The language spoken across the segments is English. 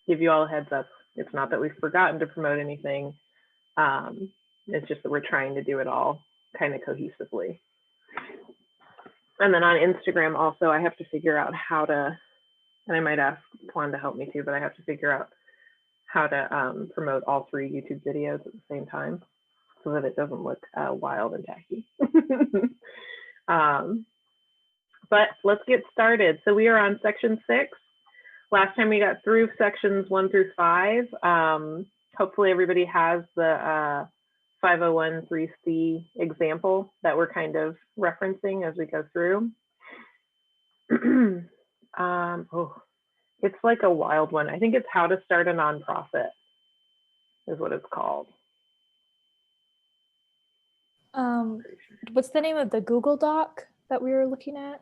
give you all a heads up. It's not that we've forgotten to promote anything. It's just that we're trying to do it all kind of cohesively. And then on Instagram also, I have to figure out how to, and I might ask Juan to help me too, but I have to figure out how to promote all 3 YouTube videos at the same time so that it doesn't look wild and tacky. But let's get started. So we are on section 6. Last time we got through sections 1 through 5. Hopefully everybody has the 501(c) example that we're kind of referencing as we go through. It's like a wild one. I think it's how to start a nonprofit is what it's called. What's the name of the Google Doc that we were looking at?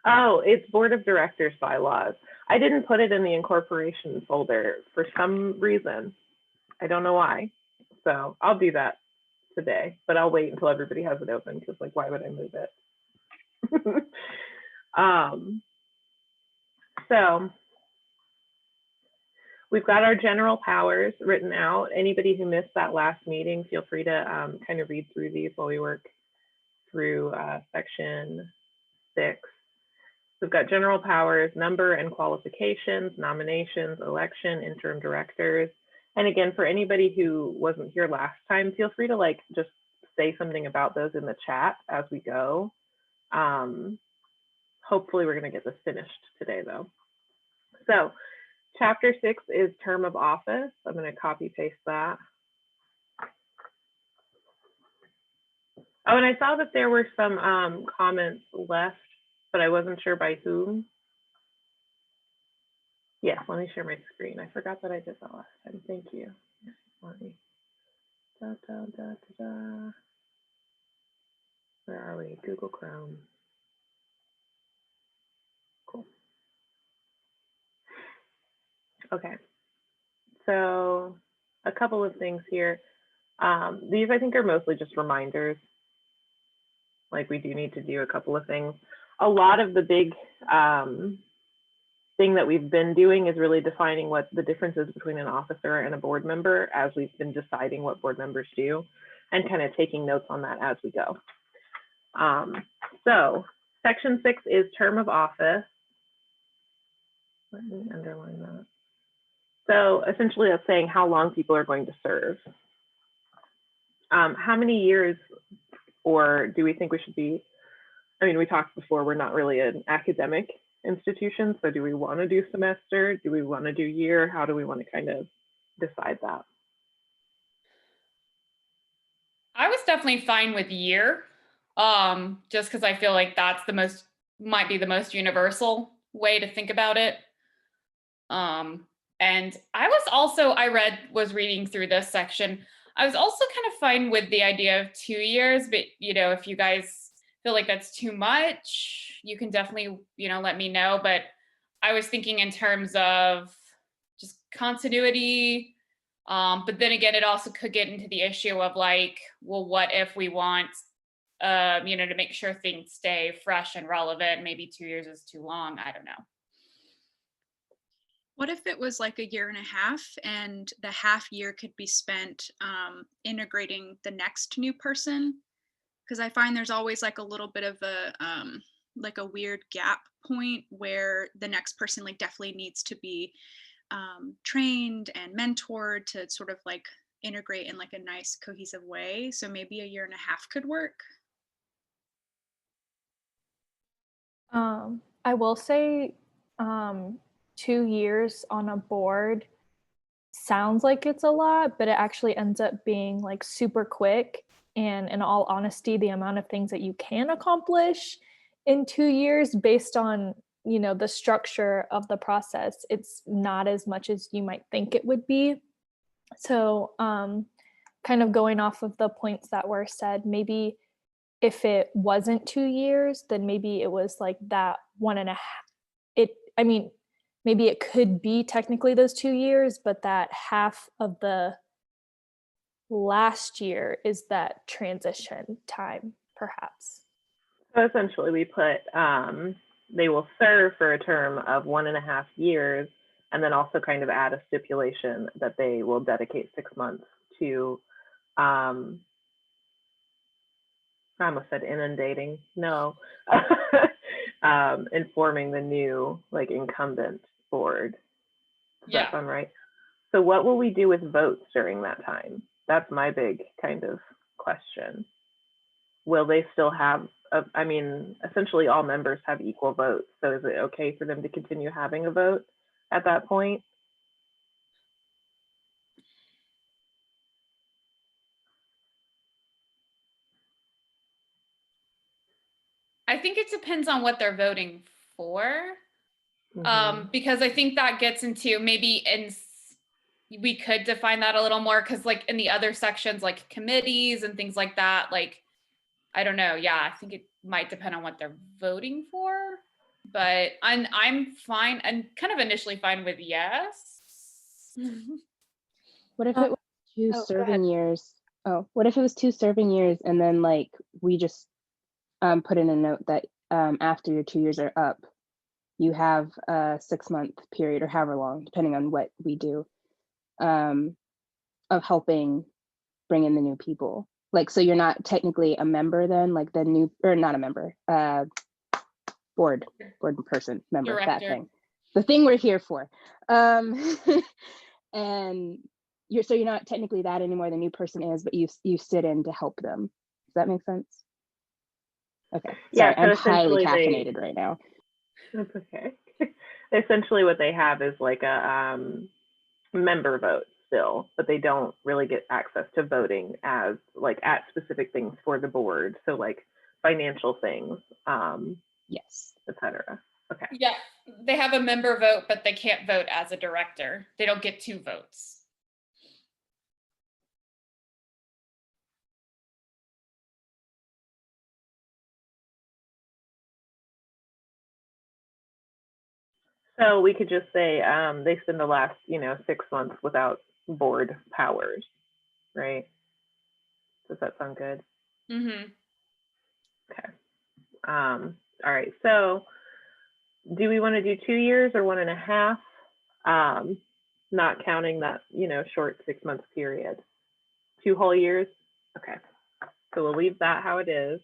Oh, it's Board of Directors bylaws. I didn't put it in the Incorporation folder for some reason. I don't know why. So I'll do that today, but I'll wait until everybody has it open because, like, why would I move it? So we've got our general powers written out. Anybody who missed that last meeting, feel free to kind of read through these while we work through section 6. We've got general powers, number and qualifications, nominations, election, interim directors. And again, for anybody who wasn't here last time, feel free to like just say something about those in the chat as we go. Hopefully we're going to get this finished today though. So chapter 6 is term of office. I'm going to copy paste that. Oh, and I saw that there were some comments left, but I wasn't sure by whom. Yes, let me share my screen. I forgot that I did that last time. Thank you. Let me. Where are we? Google Chrome. Cool. Okay. So a couple of things here. These I think are mostly just reminders. Like we do need to do a couple of things. A lot of the big thing that we've been doing is really defining what the difference is between an officer and a board member as we've been deciding what board members do and kind of taking notes on that as we go. So section 6 is term of office. Let me underline that. So essentially that's saying how long people are going to serve. How many years, or do we think we should be? I mean, we talked before, we're not really an academic institution. So do we want to do semester? Do we want to do year? How do we want to kind of decide that? I was definitely fine with year, just because I feel like that's the most, might be the most universal way to think about it. And I was also, was reading through this section. I was also kind of fine with the idea of 2 years, but you know, if you guys feel like that's too much, you can definitely, you know, let me know. But I was thinking in terms of just continuity. But then again, it also could get into the issue of like, well, what if we want, you know, to make sure things stay fresh and relevant, maybe 2 years is too long. I don't know. What if it was like 1.5 years and the half year could be spent integrating the next new person? Because I find there's always like a little bit of a weird gap point where the next person like definitely needs to be trained and mentored to sort of like integrate in like a nice cohesive way. So maybe 1.5 years could work. I will say 2 years on a board sounds like it's a lot, but it actually ends up being like super quick. And in all honesty, the amount of things that you can accomplish in 2 years based on, you know, the structure of the process, it's not as much as you might think it would be. So kind of going off of the points that were said, maybe if it wasn't 2 years, then maybe it was like that 1.5. Maybe it could be technically those 2 years, but that half of the last year is that transition time, perhaps. So essentially we put, they will serve for a term of 1.5 years, And then also kind of add a stipulation that they will dedicate 6 months to, I almost said inundating, no, informing the new like incumbent board. Does that sound right? So what will we do with votes during that time? That's my big kind of question. Will they still have, I mean, essentially all members have equal votes. So is it okay for them to continue having a vote at that point? I think it depends on what they're voting for. Because I think that gets into maybe we could define that a little more, because like in the other sections, like committees and things like that, like, I don't know. Yeah, I think it might depend on what they're voting for, but I'm fine. I'm kind of initially fine with yes. What if it was two serving years? Oh, what if it was 2 serving years and then like we just put in a note that after your 2 years are up, you have a 6-month period or however long, depending on what we do, of helping bring in the new people. Like, so you're not technically a member then, like the new, or not a member, board person, member, Director. that thing. The thing we're here for. And you're not technically that anymore, the new person is, but you sit in to help them. Does that make sense? Okay, sorry, Yeah, so I'm highly essentially caffeinated right now. That's okay. Essentially what they have is like a member vote still, but they don't really get access to voting as like at specific things for the board. So like financial things, Yes. etc. Okay. Yeah, they have a member vote, but they can't vote as a director. They don't get 2 votes. So we could just say they spend the last, 6 months without board powers, right? Does that sound good? Mm-hmm. Okay. All right. So do we want to do 2 years or 1.5? Not counting that, short 6-month period. 2 whole years? Okay. So we'll leave that how it is.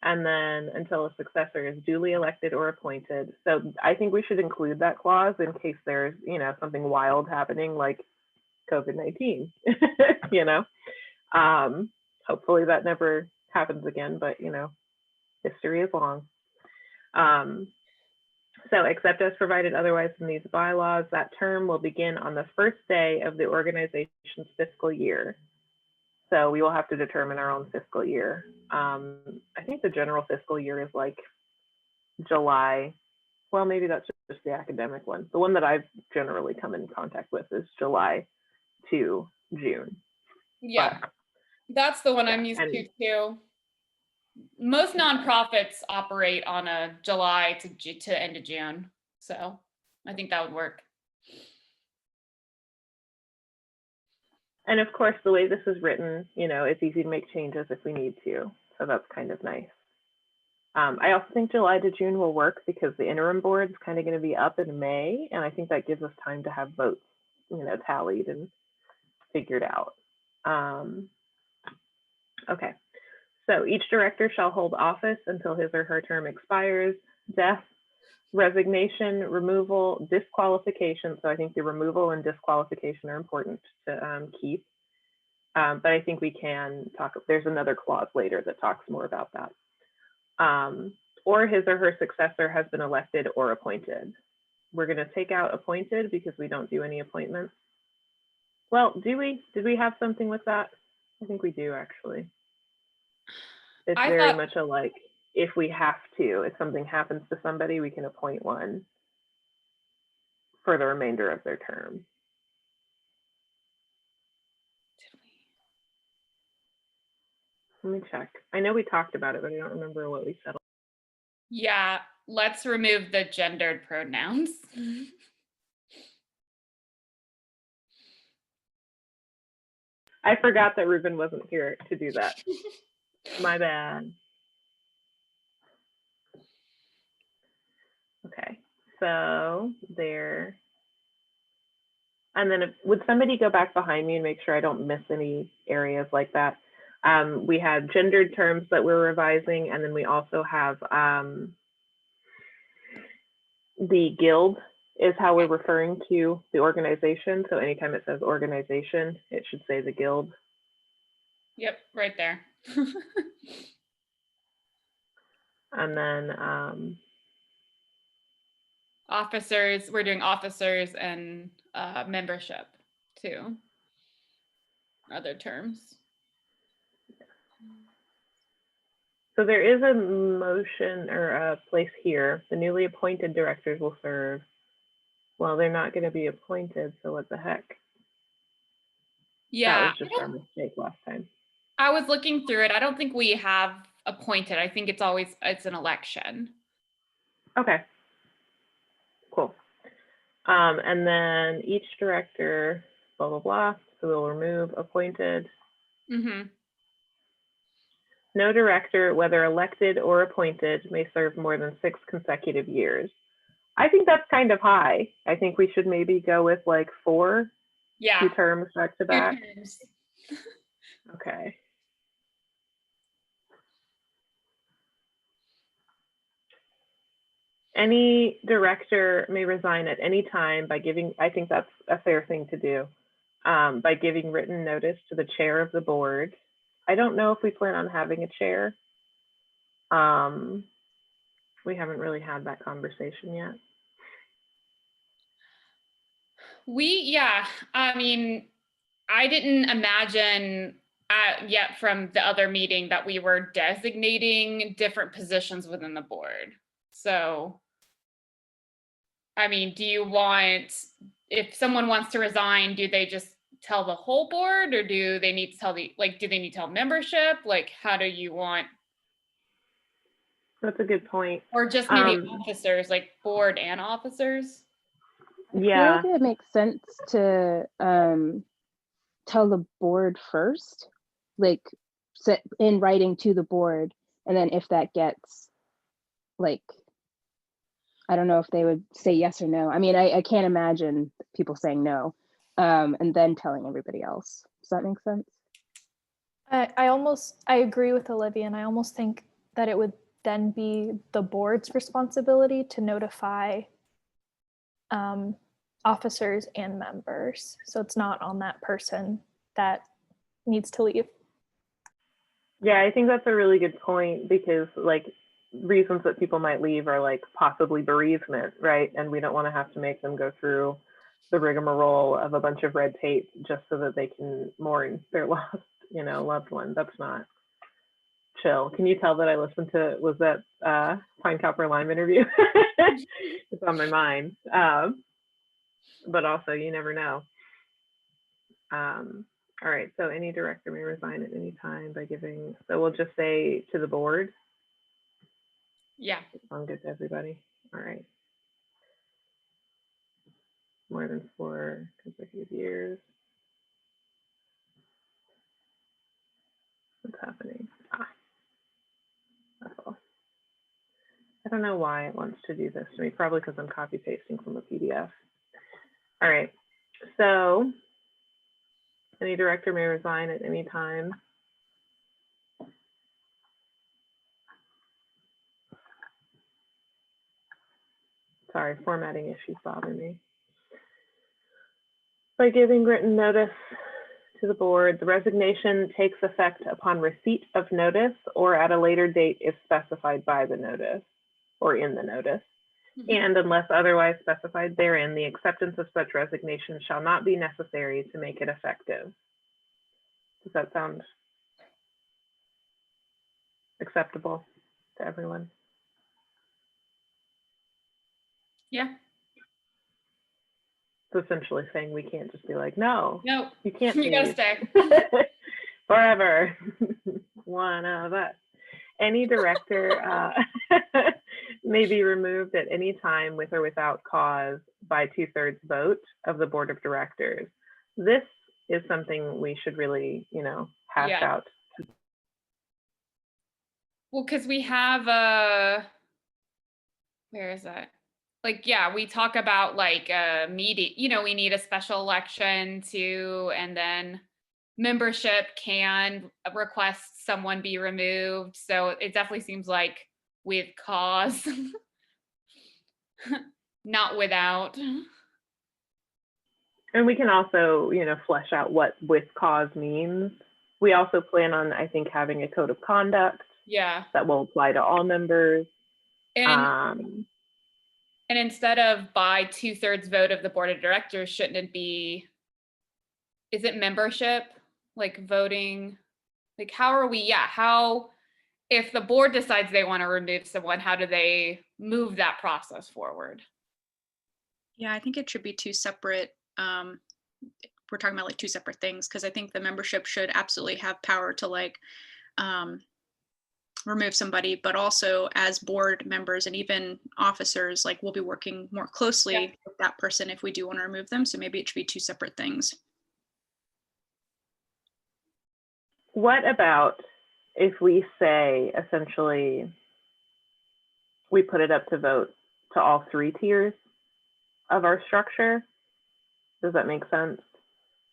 And then until a successor is duly elected or appointed. So I think we should include that clause in case there's, something wild happening like COVID-19, Hopefully that never happens again, but, history is long. So except as provided otherwise in these bylaws, that term will begin on the first day of the organization's fiscal year. So we will have to determine our own fiscal year. I think the general fiscal year is like July. Well, maybe that's just the academic one. The one that I've generally come in contact with is July to June. Yeah, but, that's the one yeah, I'm used to too. Most nonprofits operate on a July to end of June. So I think that would work. And of course, the way this is written, it's easy to make changes if we need to. So that's kind of nice. I also think July to June will work because the interim board is kind of going to be up in May. And I think that gives us time to have votes, tallied and figured out. Okay. So each director shall hold office until his or her term expires, death, resignation, removal, disqualification. So I think the removal and disqualification are important to keep. But I think we can talk, there's another clause later that talks more about that. Or his or her successor has been elected or appointed. We're going to take out appointed because we don't do any appointments. Well, did we have something with that? I think we do actually. It's very much a like, if we have to, if something happens to somebody, we can appoint one for the remainder of their term. Let me check. I know we talked about it, but I don't remember what we settled. Yeah, let's remove the gendered pronouns. I forgot that Ruben wasn't here to do that. My bad. Okay, so there And then would somebody go back behind me and make sure I don't miss any areas like that? We had gendered terms that we're revising, and then we also have the guild is how we're referring to the organization. So anytime it says organization, it should say the guild. Yep, right there. And then Officers, we're doing officers and membership too. Other terms. so there is a motion or a place here. The newly appointed directors will serve. Well, they're not going to be appointed, so what the heck? Yeah, That was just our mistake last time. I was looking through it. I don't think we have appointed. I think it's an election. Okay. Cool. And then each director, blah, blah, blah. So we'll remove appointed. Mm-hmm. No director, whether elected or appointed, may serve more than 6 consecutive years. I think that's kind of high. I think we should maybe go with like 4 Yeah. 2 terms back to back. 2 terms. Okay. Any director may resign at any time by giving, I think that's a fair thing to do, by giving written notice to the chair of the board. I don't know if we plan on having a chair. We haven't really had that conversation yet. Yeah, I mean, I didn't imagine yet from the other meeting that we were designating different positions within the board. So, I mean, do you want, if someone wants to resign, do they just tell the whole board, or do they need to tell do they need to tell membership? Like, how do you want? That's a good point. Or just maybe officers, like board and officers? Yeah. I feel like it makes sense to tell the board first, like set in writing to the board, and then if that gets like, I don't know if they would say yes or no. I mean, I can't imagine people saying no, and then telling everybody else. Does that make sense? I agree with Olivia, and I almost think that it would then be the board's responsibility to notify officers and members. So it's not on that person that needs to leave. Yeah, I think that's a really good point, because like reasons that people might leave are like possibly bereavement, right? And we don't want to have to make them go through the rigmarole of a bunch of red tape just so that they can mourn their lost, loved one. That's not chill. Can you tell that I listened to, was that Pine Copper Lime interview? It's on my mind. But also, you never know. All right, so any director may resign at any time by giving, so we'll just say to the board. Yeah. Sound good to everybody? All right. More than 4 consecutive years. What's happening? That's all. I don't know why it wants to do this to me, probably because I'm copy pasting from a PDF. All right, so any director may resign at any time. Sorry, formatting issues bother me. By giving written notice to the board, the resignation takes effect upon receipt of notice or at a later date if specified by the notice or in the notice. And unless otherwise specified therein, the acceptance of such resignation shall not be necessary to make it effective. Does that sound acceptable to everyone? Yeah. It's essentially saying we can't just be like, no, No, you can't you gotta leave. stay. Forever. One of us. Any director may be removed at any time with or without cause by 2/3 vote of the board of directors. This is something we should really, hash out. Well, because we have where is that? like, yeah, we talk about like a meeting, you know, we need a special election to, and then membership can request someone be removed. So it definitely seems like with cause, not without. And we can also, flesh out what with cause means. We also plan on, I think, having a code of conduct Yeah. that will apply to all members. And instead of by 2/3 vote of the board of directors, shouldn't it be, is it membership? Like voting? Like how are we, how, if the board decides they want to remove someone, how do they move that process forward? Yeah, I think it should be two separate, we're talking about like two separate things, because I think the membership should absolutely have power to like remove somebody, but also as board members and even officers, like we'll be working more closely with that person if we do want to remove them. So maybe it should be two separate things. What about if we say, essentially, we put it up to vote to all 3 tiers of our structure? Does that make sense?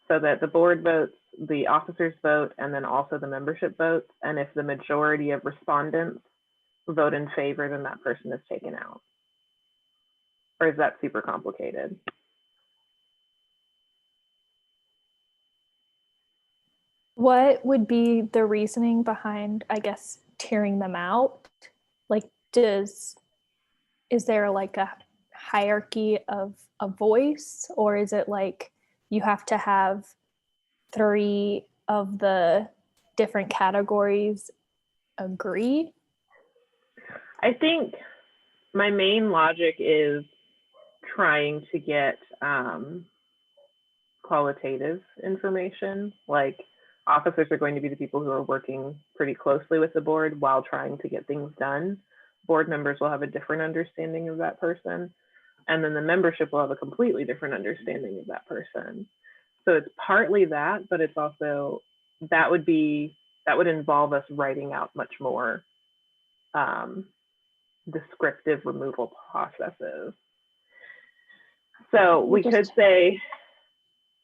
So that the board votes, the officers vote, and then also the membership votes. And if the majority of respondents vote in favor, then that person is taken out. Or is that super complicated? What would be the reasoning behind, I guess, tearing them out? Like, is there like a hierarchy of a voice, or is it like you have to have 3 of the different categories agree? I think my main logic is trying to get qualitative information. Like, officers are going to be the people who are working pretty closely with the board while trying to get things done. Board members will have a different understanding of that person. And then the membership will have a completely different understanding of that person. So it's partly that, but it's also, that would involve us writing out much more descriptive removal processes. So we could say,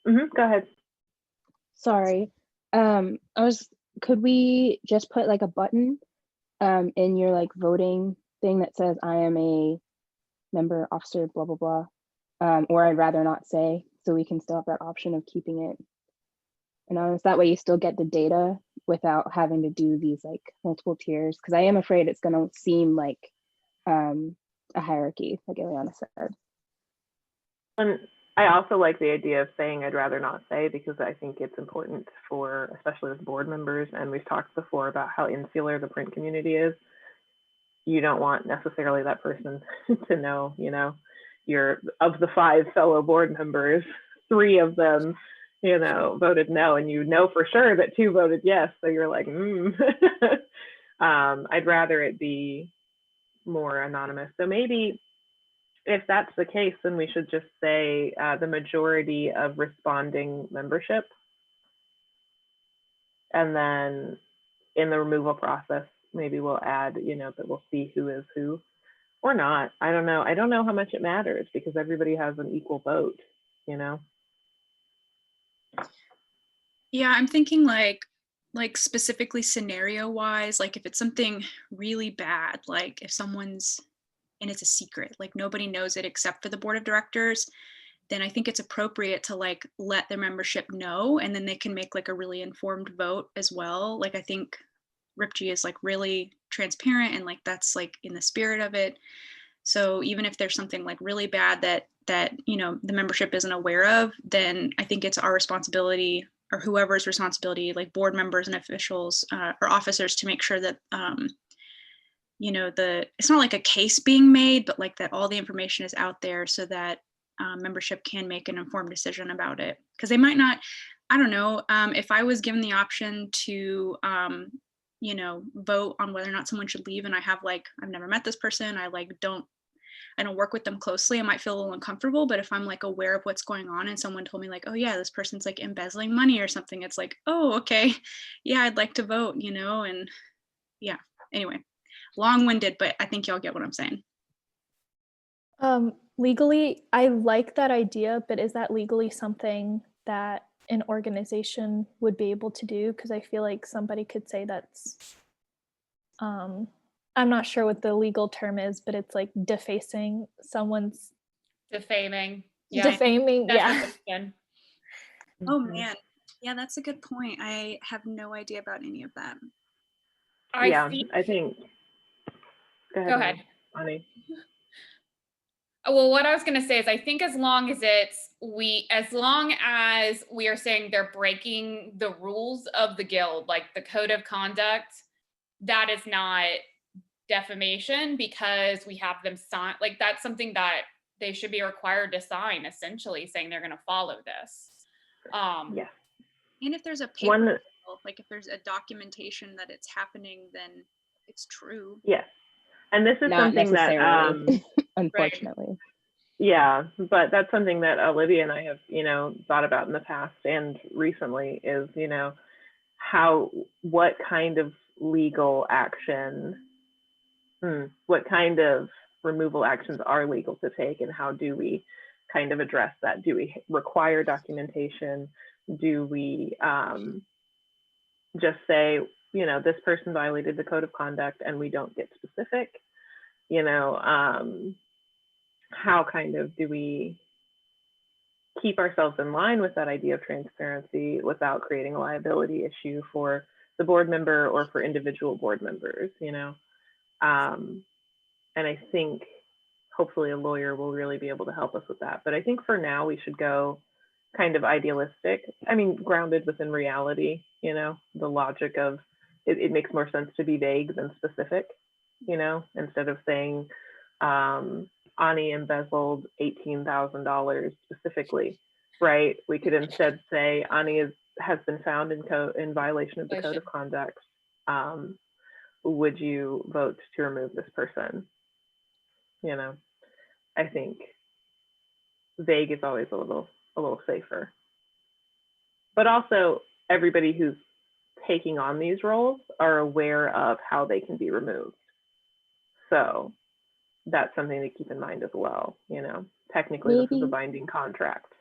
go ahead. Sorry. Could we just put like a button in your like voting thing that says I am a member, officer, blah, blah, blah. Or I'd rather not say, so we can still have that option of keeping it anonymous. That way you still get the data without having to do these like multiple tiers. Cause I am afraid it's gonna seem like a hierarchy, like Eliana said. And I also like the idea of saying I'd rather not say, because I think it's important for, especially with board members, and we've talked before about how insular the print community is. You don't want necessarily that person to know, you're, of the 5 fellow board members, 3 of them, voted no, and for sure that 2 voted yes. So you're like, I'd rather it be more anonymous. So maybe if that's the case, then we should just say the majority of responding membership. And then in the removal process, maybe we'll add, that we'll see who is who or not. I don't know. I don't know how much it matters because everybody has an equal vote, Yeah, I'm thinking like specifically scenario wise, like if it's something really bad, like if someone's, and it's a secret, like nobody knows it except for the board of directors, then I think it's appropriate to like let their membership know, and then they can make like a really informed vote as well. Like I think RIPG is like really transparent, and like that's like in the spirit of it. So even if there's something like really bad that the membership isn't aware of, then I think it's our responsibility, or whoever's responsibility, like board members and officials or officers, to make sure that it's not like a case being made, but like that all the information is out there so that membership can make an informed decision about it. Because they might not, I don't know, if I was given the option to vote on whether or not someone should leave, and I have like, I've never met this person, I don't work with them closely, I might feel a little uncomfortable. But if I'm like aware of what's going on and someone told me like, oh yeah, this person's like embezzling money or something, it's like, oh, okay, yeah, I'd like to vote, and yeah, anyway, long-winded, but I think y'all get what I'm saying. Legally, I like that idea, but is that legally something that an organization would be able to do? Because I feel like somebody could say that's, I'm not sure what the legal term is, but it's like defacing someone's, Defaming. Yeah. defaming. Yeah. Defamation. Oh Mhm. man. Yeah, that's a good point. I have no idea about any of that. I think, I think. Go go ahead. Ani. Well, what I was going to say is I think as long as we are saying they're breaking the rules of the guild, like the code of conduct, that is not defamation because we have them sign, like that's something that they should be required to sign, essentially saying they're going to follow this. Yes. And if there's a paper One. trail, like if there's a documentation that it's happening, then it's true. Yes. And this is Not something that, necessarily, unfortunately. yeah, but that's something that Olivia and I have, thought about in the past and recently is, what kind of legal action, what kind of removal actions are legal to take, and how do we kind of address that? Do we require documentation? Do we just say, this person violated the code of conduct and we don't get specific? How kind of do we keep ourselves in line with that idea of transparency without creating a liability issue for the board member or for individual board members, and I think hopefully a lawyer will really be able to help us with that. But I think for now we should go kind of idealistic. I mean, grounded within reality, the logic of it makes more sense to be vague than specific, instead of saying Ani embezzled $18,000 specifically, right? We could instead say Ani has been found in violation of the code of conduct. Would you vote to remove this person? I think vague is always a little safer. But also everybody who's taking on these roles are aware of how they can be removed. So that's something to keep in mind as well. Technically this is a binding contract.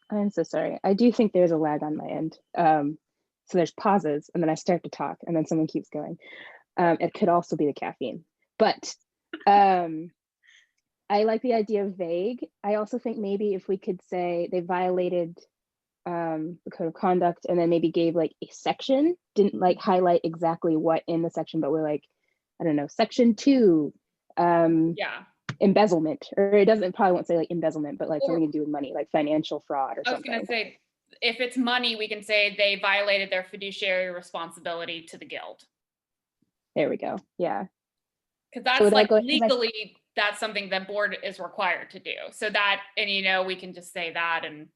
I'm so sorry. I do think there's a lag on my end. So there's pauses and then I start to talk and then someone keeps going. It could also be the caffeine, but I like the idea of vague. I also think maybe if we could say they violated the code of conduct and then maybe gave like a section, didn't like highlight exactly what in the section, but we're like, I don't know, section 2, embezzlement, or it doesn't, probably won't say like embezzlement, but like something to do with money, like financial fraud or something. I was gonna say, if it's money, we can say they violated their fiduciary responsibility to the guild. There we go. Yeah. Because that's like legally, that's something that board is required to do. So that, and we can just say that, and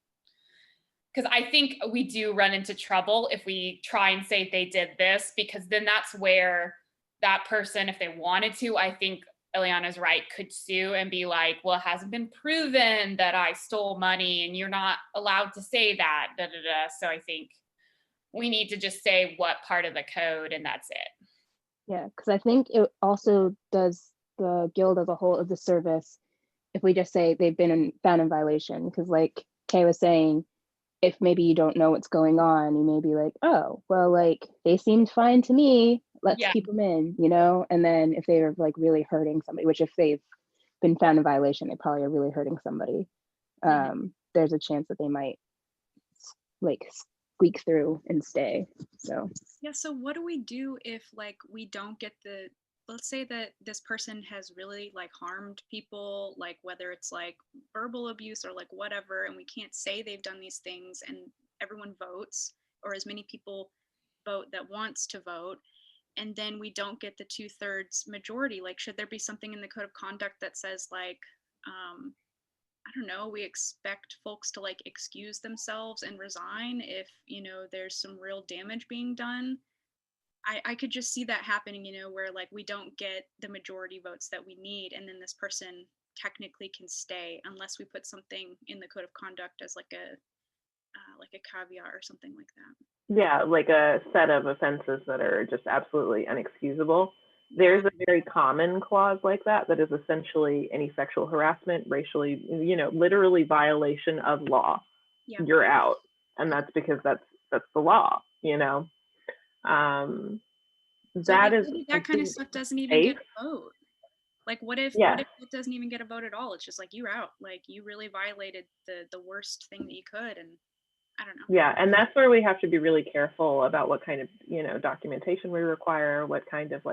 because I think we do run into trouble if we try and say they did this, because then that's where that person, if they wanted to, I think Eliana's right, could sue and be like, well, it hasn't been proven that I stole money and you're not allowed to say that, da, da, da. So I think we need to just say what part of the code and that's it. Yeah, because I think it also does the guild as a whole of the service if we just say they've been found in violation, because like Kay was saying, if maybe you don't know what's going on, you may be like, oh, well, like they seemed fine to me, let's keep them in, and then if they're like really hurting somebody, which if they've been found in violation, they probably are really hurting somebody, there's a chance that they might like squeak through and stay. So yeah, so what do we do if like we don't get the, let's say that this person has really like harmed people, like whether it's like verbal abuse or like whatever, and we can't say they've done these things, and everyone votes, or as many people vote that wants to vote, and then we don't get the 2/3 majority. Like, should there be something in the code of conduct that says like, I don't know, we expect folks to like excuse themselves and resign if, there's some real damage being done? I could just see that happening, where like we don't get the majority votes that we need, and then this person technically can stay unless we put something in the code of conduct as like a caveat or something like that. Yeah, like a set of offenses that are just absolutely inexcusable There's a very common clause like that is essentially any sexual harassment, racially, literally violation of law, Yeah. you're out. And that's because that's the law, So that is maybe that kind of stuff doesn't even safe. get a vote. Like what if Yeah. it doesn't even get a vote at all? It's just like you're out. Like you really violated the worst thing that you could, and I don't know. Yeah, and that's where we have to be really careful about what kind of, documentation we require, what kind of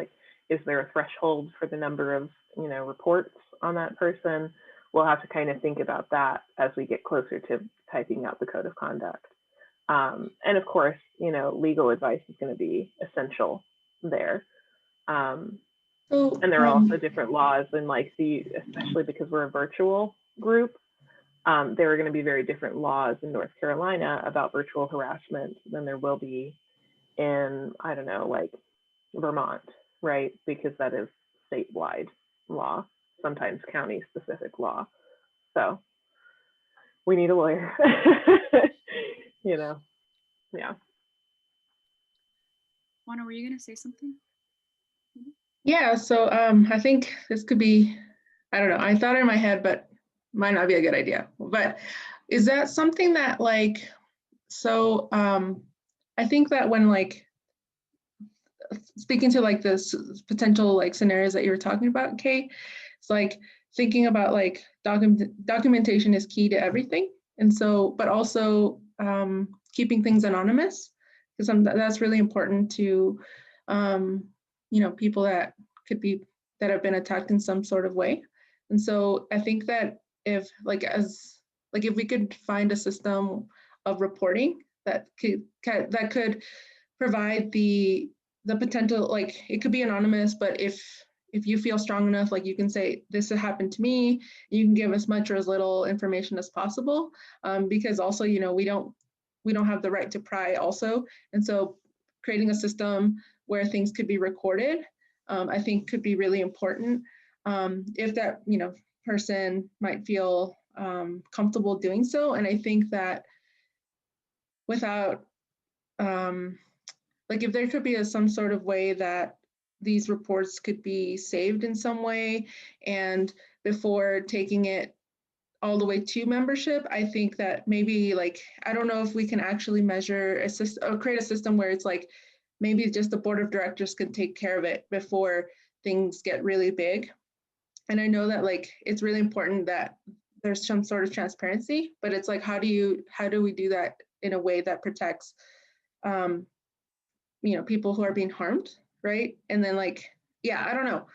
is there a threshold for the number of, reports on that person? We'll have to kind of think about that as we get closer to typing out the code of conduct. And of course, legal advice is going to be essential there. And there are also different laws and especially because we're a virtual group, there are going to be very different laws in North Carolina about virtual harassment than there will be in, I don't know, Vermont, right? Because that is statewide law, sometimes county specific law. So we need a lawyer, yeah. Juana, were you going to say something? Yeah, so I think this could be, I don't know, I thought in my head, but might not be a good idea. But is that something that I think that when speaking to this potential scenarios that you were talking about, Kay, it's thinking about documentation is key to everything. And so, but also keeping things anonymous, because that's really important to people that have been attacked in some sort of way. And so I think that if if we could find a system of reporting that could provide the potential, it could be anonymous, but if you feel strong enough, you can say, this happened to me, you can give as much or as little information as possible, because also, we don't have the right to pry also. And so creating a system where things could be recorded, I think could be really important. If that, person might feel comfortable doing so. And I think that without, if there could be some sort of way that these reports could be saved in some way, and before taking it all the way to membership, I think that maybe I don't know if we can actually measure a system or create a system where it's maybe just the board of directors can take care of it before things get really big. And I know that it's really important that there's some sort of transparency, but it's how do we do that in a way that protects people who are being harmed, right? And then yeah, I don't know.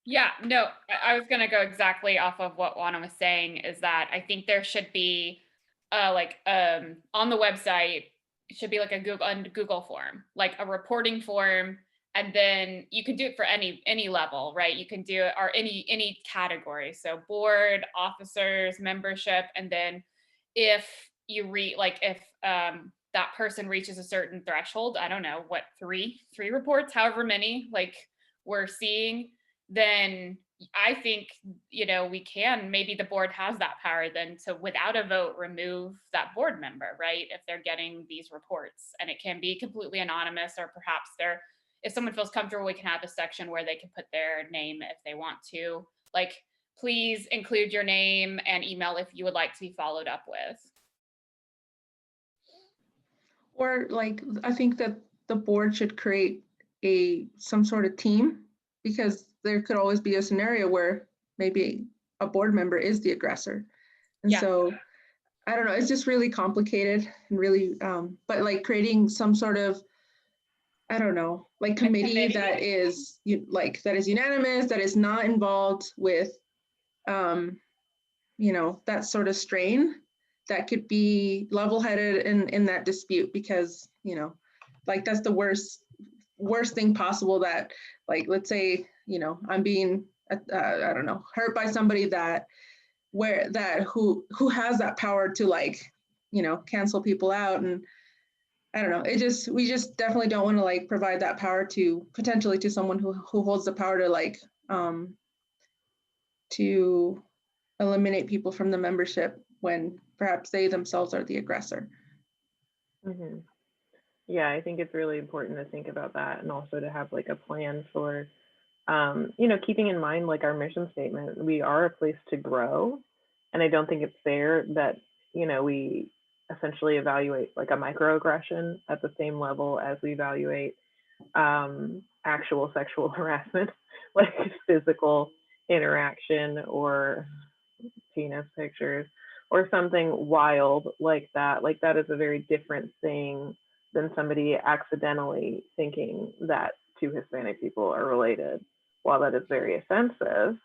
Yeah, no, I was gonna go exactly off of what Juana was saying, is that I think there should be on the website, it should be a Google form, a reporting form, and then you can do it for any level, right? You can do it or any category. So board, officers, membership, and then if you if that person reaches a certain threshold, I don't know what, three reports, however many we're seeing, then I think, we can, maybe the board has that power then to, without a vote, remove that board member, right? If they're getting these reports, and it can be completely anonymous, or perhaps if someone feels comfortable, we can have a section where they can put their name if they want to. Please include your name and email if you would like to be followed up with. Or I think that the board should create some sort of team, because there could always be a scenario where maybe a board member is the aggressor. And so I don't know, it's just really complicated and really, but creating some sort of, I don't know, committee that is that is unanimous, that is not involved with, that sort of strain, that could be level-headed in that dispute, because, that's the worst thing possible, that let's say, I'm being, I don't know, hurt by somebody who has that power to cancel people out. And I don't know, we just definitely don't want to provide that power to potentially to someone who holds the power to eliminate people from the membership when perhaps they themselves are the aggressor. Mm-hmm. Yeah, I think it's really important to think about that, and also to have like a plan for, keeping in mind like our mission statement. We are a place to grow, and I don't think it's fair that, we essentially evaluate like a microaggression at the same level as we evaluate actual sexual harassment, like physical interaction or penis pictures or something wild like that. Like that is a very different thing than somebody accidentally thinking that two Hispanic people are related. While that is very offensive,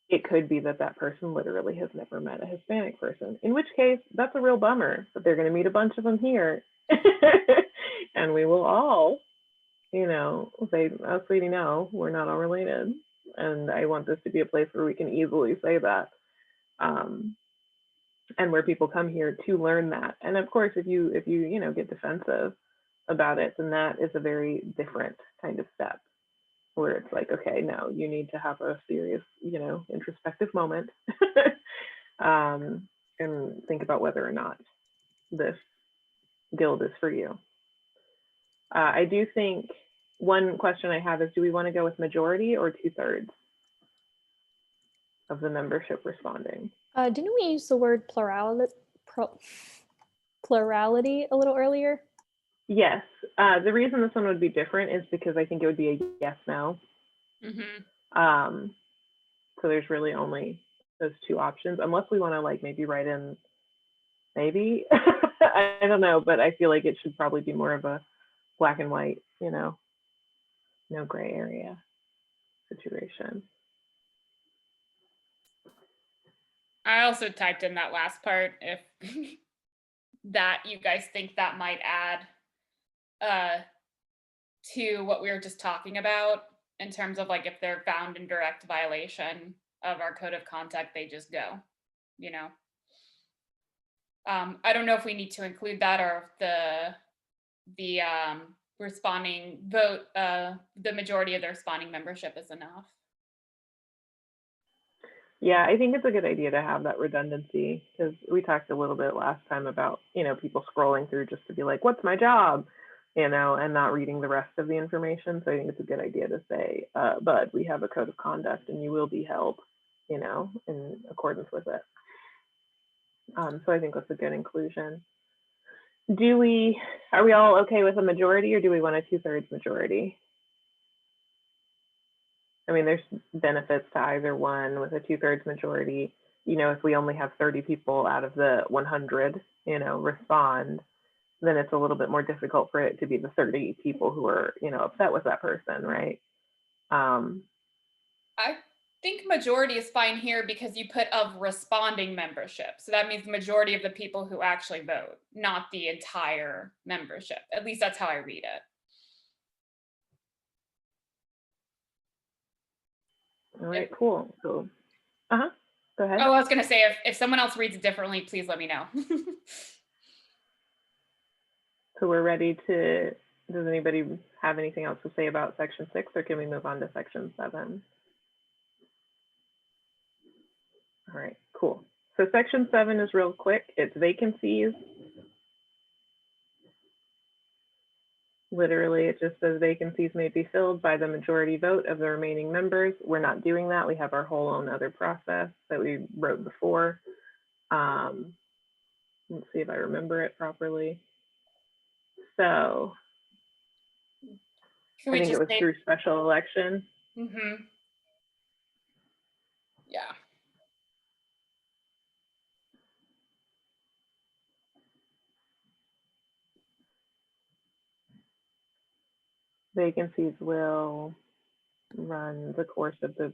it could be that that person literally has never met a Hispanic person, in which case that's a real bummer, but they're going to meet a bunch of them here. And we will all, say, oh, sweetie, no, we're not all related. And I want this to be a place where we can easily say that. And where people come here to learn that. And of course, if you get defensive about it, then that is a very different kind of step, where it's like, okay, no, you need to have a serious, introspective moment, and think about whether or not this guild is for you. I do think one question I have is, do we want to go with majority or 2/3 of the membership responding? Didn't we use the word plurality a little earlier? Yes. The reason this one would be different is because I think it would be a yes, no. So there's really only those two options, unless we want to like maybe write in maybe. I don't know, but I feel like it should probably be more of a black and white, no gray area situation. I also typed in that last part, if that you guys think that might add to what we were just talking about, in terms of like if they're found in direct violation of our code of conduct, they just go, I don't know if we need to include that, or if the responding vote, the majority of the responding membership is enough. Yeah, I think it's a good idea to have that redundancy, because we talked a little bit last time about, people scrolling through just to be like, what's my job? And not reading the rest of the information. So I think it's a good idea to say, but we have a code of conduct and you will be held, in accordance with it. So I think that's a good inclusion. Are we all okay with a majority, or do we want a 2/3 majority? I mean, there's benefits to either one. With a 2/3 majority, if we only have 30 people out of the 100, respond, then it's a little bit more difficult for it to be the 30 people who are, upset with that person, right? I think majority is fine here because you put of responding membership. So that means the majority of the people who actually vote, not the entire membership. At least that's how I read it. All right, cool. So, go ahead. Oh, I was going to say, if someone else reads it differently, please let me know. So we're ready to, does anybody have anything else to say about section 6, or can we move on to section 7? All right, cool. So section 7 is real quick. It's vacancies. Literally, it just says vacancies may be filled by the majority vote of the remaining members. We're not doing that. We have our whole own other process that we wrote before. Let's see if I remember it properly. So I think it was through special election. Yeah. Vacancies will run the course of the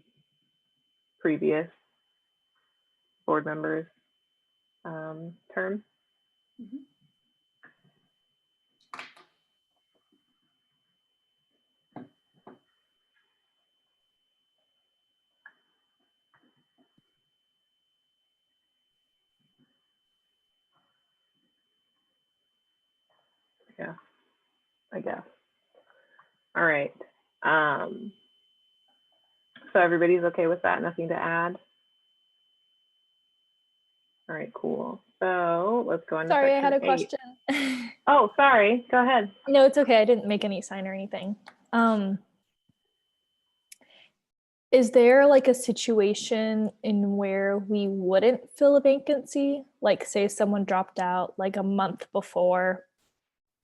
previous board members' term. Yeah, I guess. All right. So everybody's okay with that? Nothing to add? All right, cool. So let's go on. Sorry, to I had a 8. question. Oh, sorry. Go ahead. No, it's okay. I didn't make any sign or anything. Is there like a situation in where we wouldn't fill a vacancy? Like say someone dropped out like a month before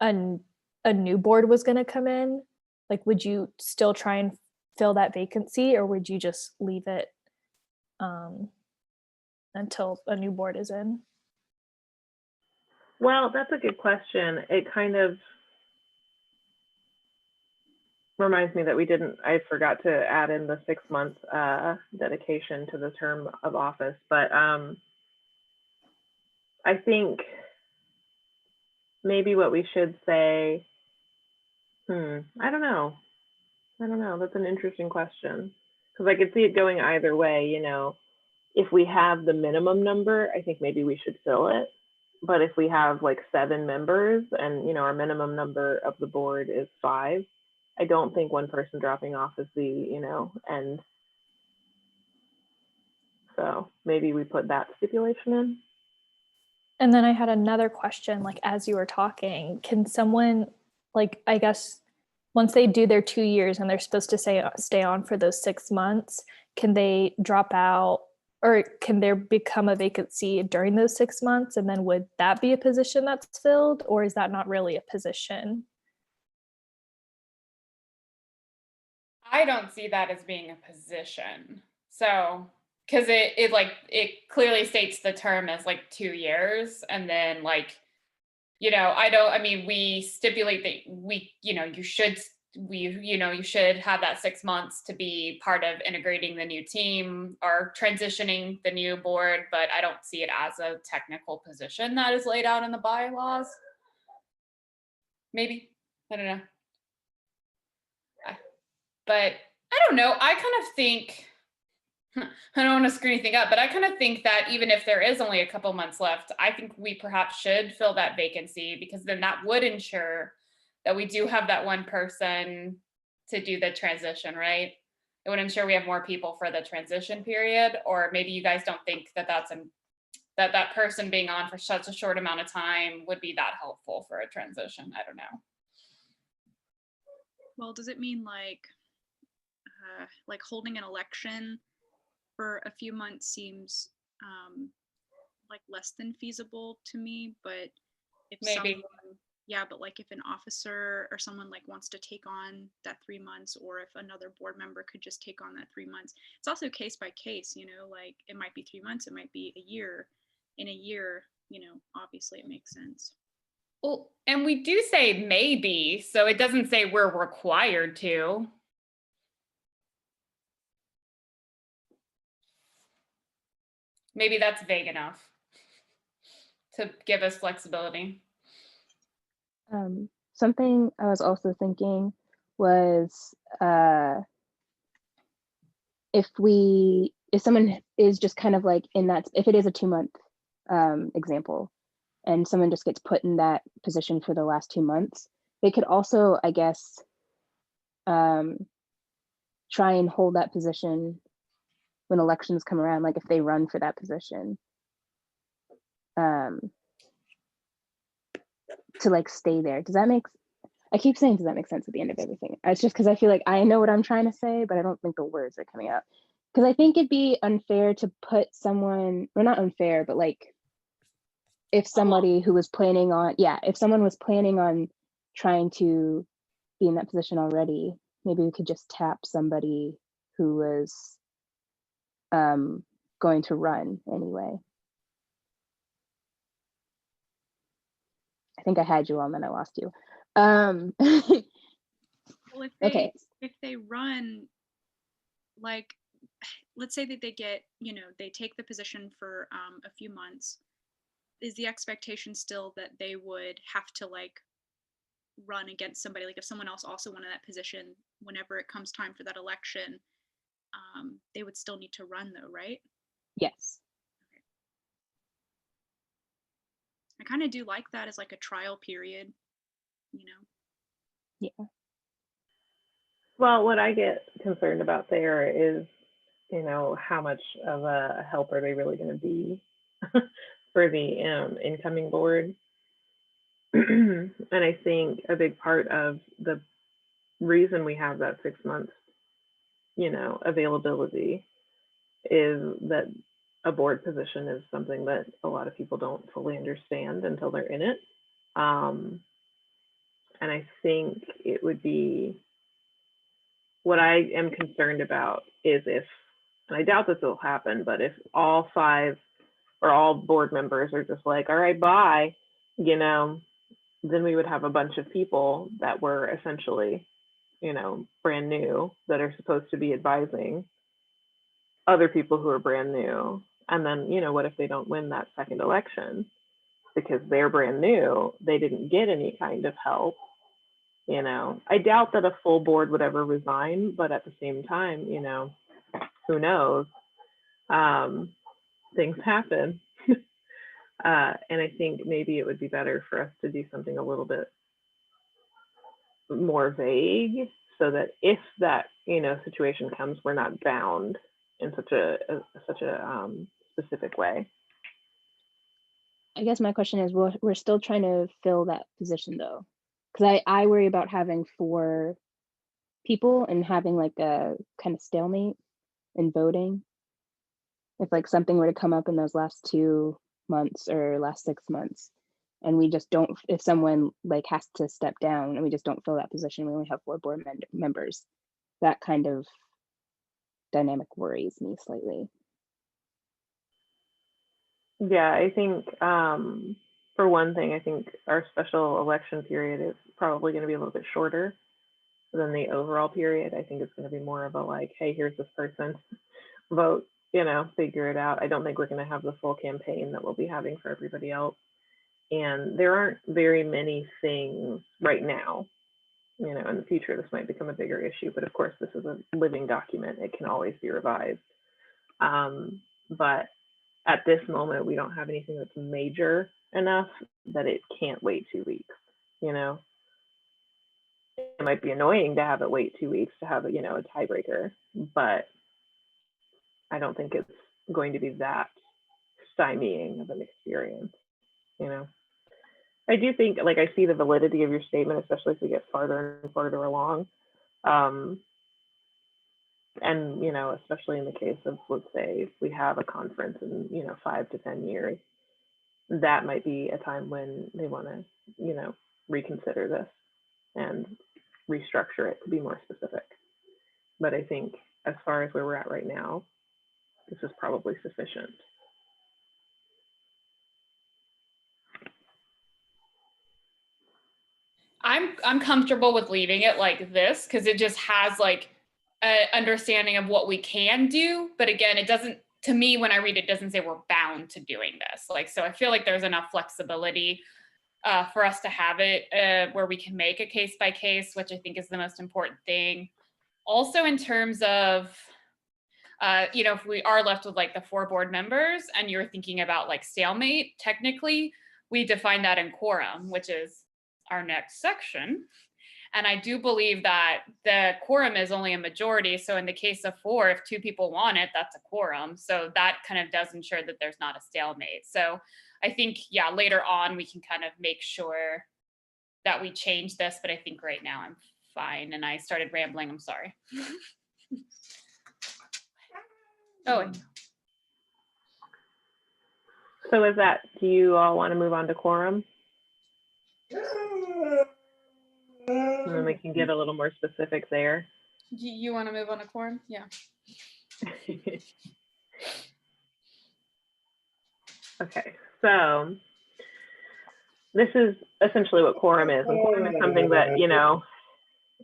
a new board was going to come in? Like would you still try and fill that vacancy, or would you just leave it until a new board is in? Well, that's a good question. It kind of reminds me that I forgot to add in the 6-month dedication to the term of office, but I think maybe what we should say, I don't know. That's an interesting question, because I could see it going either way. If we have the minimum number, I think maybe we should fill it. But if we have like 7 members and, our minimum number of the board is 5, I don't think one person dropping off is the, end. So maybe we put that stipulation in. And then I had another question, like as you were talking, can someone, like, I guess once they do their 2 years and they're supposed to stay on for those 6 months, can they drop out, or can there become a vacancy during those 6 months? And then would that be a position that's filled, or is that not really a position? I don't see that as being a position. So, because it clearly states the term as like 2 years, and then we stipulate that you should have that 6 months to be part of integrating the new team or transitioning the new board, but I don't see it as a technical position that is laid out in the bylaws. Maybe, I don't know. But I don't know. I kind of think, I don't want to screw anything up, but I kind of think that even if there is only a couple months left, I think we perhaps should fill that vacancy, because then that would ensure that we do have that one person to do the transition, right? It would ensure we have more people for the transition period. Or maybe you guys don't think that that person being on for such a short amount of time would be that helpful for a transition. I don't know. Well, does it mean like holding an election for a few months seems like less than feasible to me? But if Maybe. if an officer or someone like wants to take on that 3 months, or if another board member could just take on that 3 months, it's also case by case, like it might be 3 months, it might be a year. In a year, obviously it makes sense. Well, and we do say maybe, so it doesn't say we're required to. Maybe that's vague enough to give us flexibility. Something I was also thinking was if someone is just kind of like in that, if it is a 2-month example, and someone just gets put in that position for the last 2 months, they could also, I guess, try and hold that position when elections come around, like if they run for that position, to like stay there. I keep saying, does that make sense at the end of everything? It's just because I feel like I know what I'm trying to say, but I don't think the words are coming out. Because I think it'd be unfair to put someone, or not unfair, but like if somebody who was planning on, if someone was planning on trying to be in that position already, maybe we could just tap somebody who was going to run anyway. I think I had you on, then I lost you. Well, if they run, like, let's say that they get, they take the position for a few months, is the expectation still that they would have to like run against somebody? Like if someone else also wanted that position, whenever it comes time for that election, they would still need to run though, right? Yes. Okay. I kind of do like that as like a trial period, Yeah. Well, what I get concerned about there is, how much of a help are they really going to be for the incoming board? And I think a big part of the reason we have that 6 months, availability is that a board position is something that a lot of people don't fully understand until they're in it. And I think it would be, what I am concerned about is if, and I doubt this will happen, but if all 5 or all board members are just like, all right, bye, then we would have a bunch of people that were essentially, brand new, that are supposed to be advising other people who are brand new. And then, what if they don't win that second election because they're brand new? They didn't get any kind of help. I doubt that a full board would ever resign, but at the same time, who knows? Things happen. And I think maybe it would be better for us to do something a little bit more vague, so that if that situation comes, we're not bound in such a specific way. I guess my question is, we're still trying to fill that position though, because I worry about having 4 people and having like a kind of stalemate in voting. If like something were to come up in those last 2 months or last 6 months, and we just don't, if someone like has to step down and we just don't fill that position, we only have 4 board members, that kind of dynamic worries me slightly. Yeah, I think for one thing, I think our special election period is probably going to be a little bit shorter than the overall period. I think it's going to be more of a like, hey, here's this person, vote, figure it out. I don't think we're going to have the full campaign that we'll be having for everybody else. And there aren't very many things right now. In the future, this might become a bigger issue, but of course, this is a living document. It can always be revised. But at this moment, we don't have anything that's major enough that it can't wait 2 weeks. It might be annoying to have it wait 2 weeks to have a tiebreaker, but I don't think it's going to be that stymieing of an experience. I do think, like, I see the validity of your statement, especially if we get farther and farther along. And, especially in the case of, let's say, if we have a conference in, 5 to 10 years, that might be a time when they want to, reconsider this and restructure it to be more specific. But I think as far as where we're at right now, this is probably sufficient. I'm comfortable with leaving it like this because it just has like an understanding of what we can do. But again, it doesn't, to me, when I read it, doesn't say we're bound to doing this. Like, so I feel like there's enough flexibility for us to have it where we can make a case by case, which I think is the most important thing. Also, in terms of, if we are left with like the 4 board members and you're thinking about like stalemate, technically, we define that in quorum, which is our next section. And I do believe that the quorum is only a majority. So in the case of 4, if 2 people want it, that's a quorum. So that kind of does ensure that there's not a stalemate. So I think, yeah, later on, we can kind of make sure that we change this. But I think right now I'm fine. And I started rambling. I'm sorry. Oh. So with that, do you all want to move on to quorum? And then we can get a little more specific there. You want to move on to quorum? Yeah. Okay, so this is essentially what quorum is. And quorum is something that,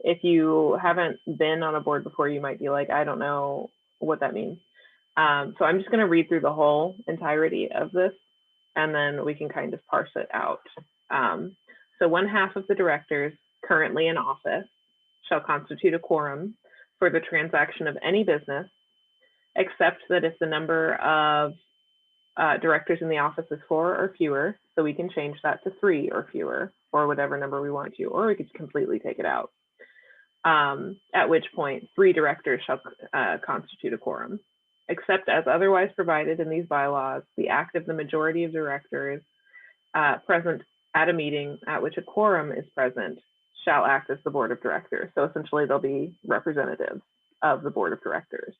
if you haven't been on a board before, you might be like, I don't know what that means. So I'm just going to read through the whole entirety of this, and then we can kind of parse it out. So 1/2 of the directors currently in office shall constitute a quorum for the transaction of any business, except that if the number of directors in the office is 4 or fewer, so we can change that to 3 or fewer, or whatever number we want to, or we could completely take it out. At which point 3 directors shall constitute a quorum, except as otherwise provided in these bylaws, the act of the majority of directors present at a meeting at which a quorum is present shall act as the board of directors. So essentially they'll be representatives of the board of directors.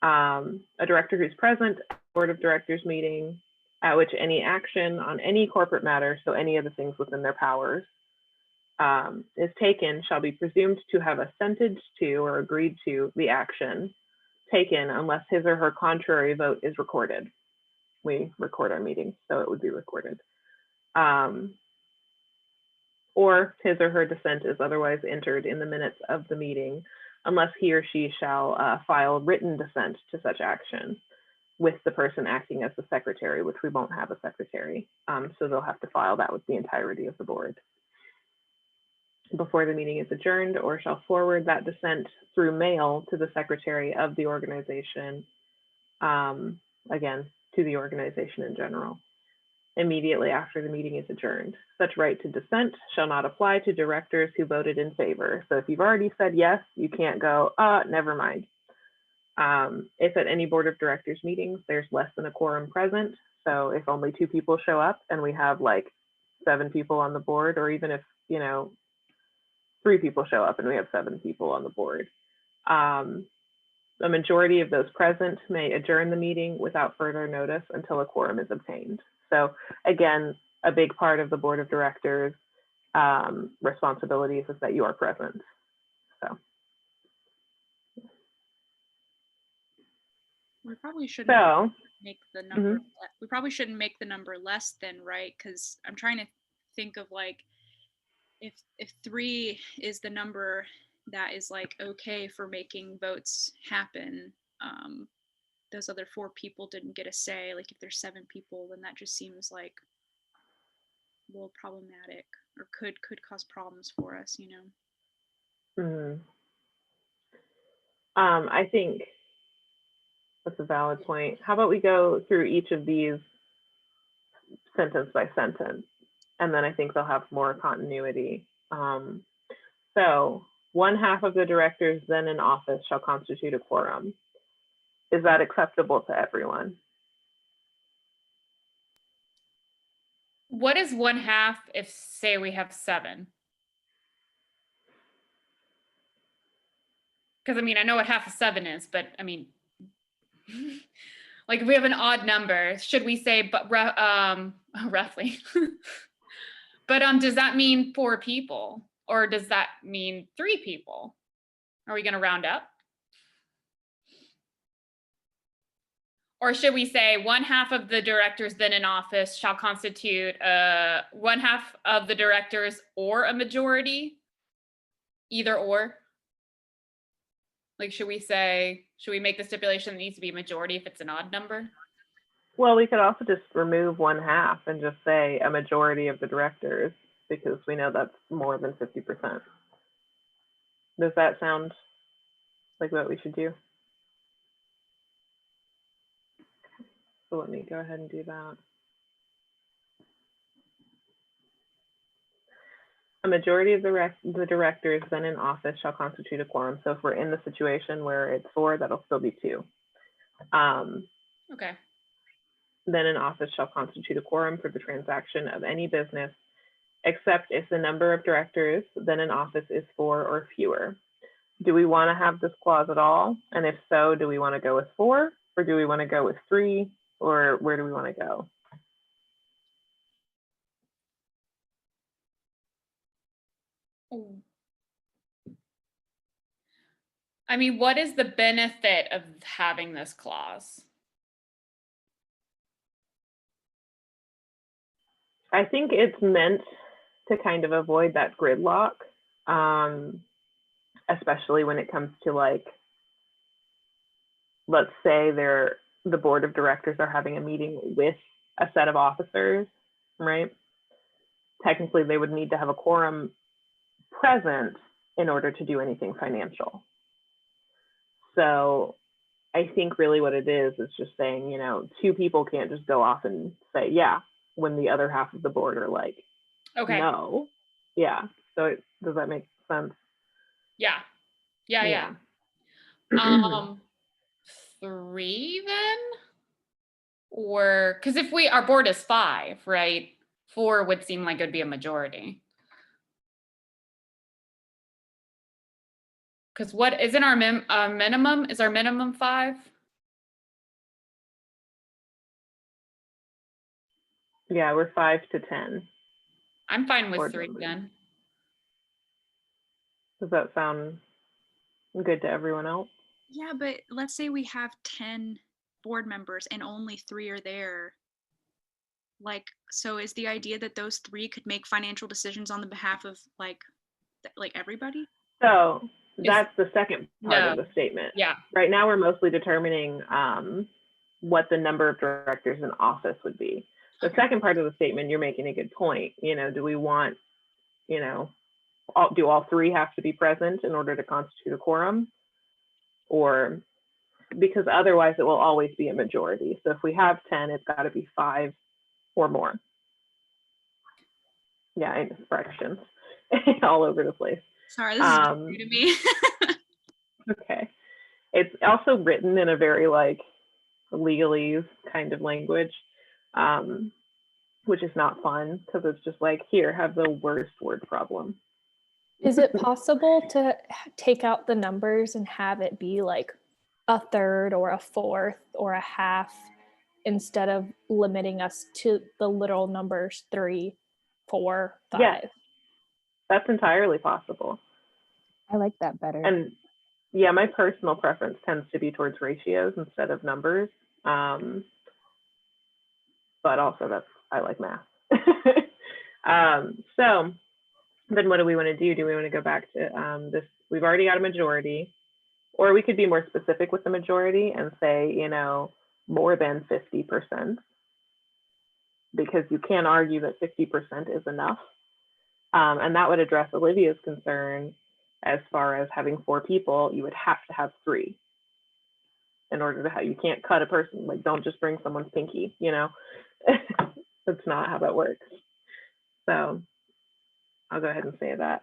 A director who's present at the board of directors meeting at which any action on any corporate matter, so any of the things within their powers, is taken shall be presumed to have assented to or agreed to the action taken unless his or her contrary vote is recorded. We record our meetings, so it would be recorded. Or his or her dissent is otherwise entered in the minutes of the meeting, unless he or she shall file written dissent to such action with the person acting as the secretary, which we won't have a secretary. So they'll have to file that with the entirety of the board before the meeting is adjourned, or shall forward that dissent through mail to the secretary of the organization, again, to the organization in general, immediately after the meeting is adjourned. Such right to dissent shall not apply to directors who voted in favor. So if you've already said yes, you can't go, never mind. If at any board of directors meetings, there's less than a quorum present, so if only 2 people show up and we have like 7 people on the board, or even if, 3 people show up and we have 7 people on the board, a majority of those present may adjourn the meeting without further notice until a quorum is obtained. So again, a big part of the board of directors responsibilities is that you are present. So We probably shouldn't make the Mm-hmm. number. We probably shouldn't make the number less than, right? Because I'm trying to think of like, if 3 is the number that is like okay for making votes happen, those other 4 people didn't get a say. Like if there's 7 people, then that just seems like a little problematic, or could cause problems for us, Mm-hmm. I think that's a valid point. How about we go through each of these sentence by sentence, and then I think they'll have more continuity. So 1/2 of the directors then in office shall constitute a quorum. Is that acceptable to everyone? What is 1/2 if, say, we have 7? Because I mean, I know what half of 7 is, but I mean, like if we have an odd number, should we say, but roughly? But does that mean 4 people, or does that mean 3 people? Are we going to round up? Or should we say 1/2 of the directors then in office shall constitute 1/2 of the directors or a majority? Either or? Like, should we make the stipulation that it needs to be a majority if it's an odd number? Well, we could also just remove 1/2 and just say a majority of the directors, because we know that's more than 50%. Does that sound like what we should do? So let me go ahead and do that. A majority of the directors then in office shall constitute a quorum. So if we're in the situation where it's 4, that'll still be 2. Okay. Then in office shall constitute a quorum for the transaction of any business, except if the number of directors then in office is 4 or fewer. Do we want to have this clause at all? And if so, do we want to go with 4, or do we want to go with 3, or where do we want to go? I mean, what is the benefit of having this clause? I think it's meant to kind of avoid that gridlock, especially when it comes to, like, let's say the board of directors are having a meeting with a set of officers, right? Technically, they would need to have a quorum present in order to do anything financial. So I think really what it is just saying, 2 people can't just go off and say, yeah, when the other half of the board are like, Okay. no. Yeah. So does that make sense? Yeah. 3 then? Or, because if our board is 5, right? 4 would seem like it'd be a majority. Because what isn't our minimum? Is our minimum 5? Yeah, we're 5 to 10. I'm fine with Board 3 members. then. Does that sound good to everyone else? Yeah, but let's say we have 10 board members and only 3 are there. Like, so is the idea that those 3 could make financial decisions on the behalf of like everybody? So that's the second part of No. the statement. Yeah. Right now, we're mostly determining what the number of directors in office would be. The Okay. second part of the statement, you're making a good point. You know, do we want, you know, do all 3 have to be present in order to constitute a quorum? Or because otherwise it will always be a majority. So if we have 10, it's got to be 5 or more. Yeah, I know, fractions all over the place. Sorry, this is new to me. Okay. It's also written in a very like legalese kind of language, which is not fun because it's just like, here, have the worst word problem. Is it possible to take out the numbers and have it be like a third or a fourth or a half instead of limiting us to the little numbers 3, 4, 5? Yeah, that's entirely possible. I like that better. And yeah, my personal preference tends to be towards ratios instead of numbers. But also I like math. So then what do we want to do? Do we want to go back to this? We've already got a majority, or we could be more specific with the majority and say, you know, more than 50%, because you can't argue that 50% is enough. And that would address Olivia's concern as far as having 4 people, you would have to have 3 in order to have, you can't cut a person, like don't just bring someone's pinky, you know, that's not how that works. So I'll go ahead and say that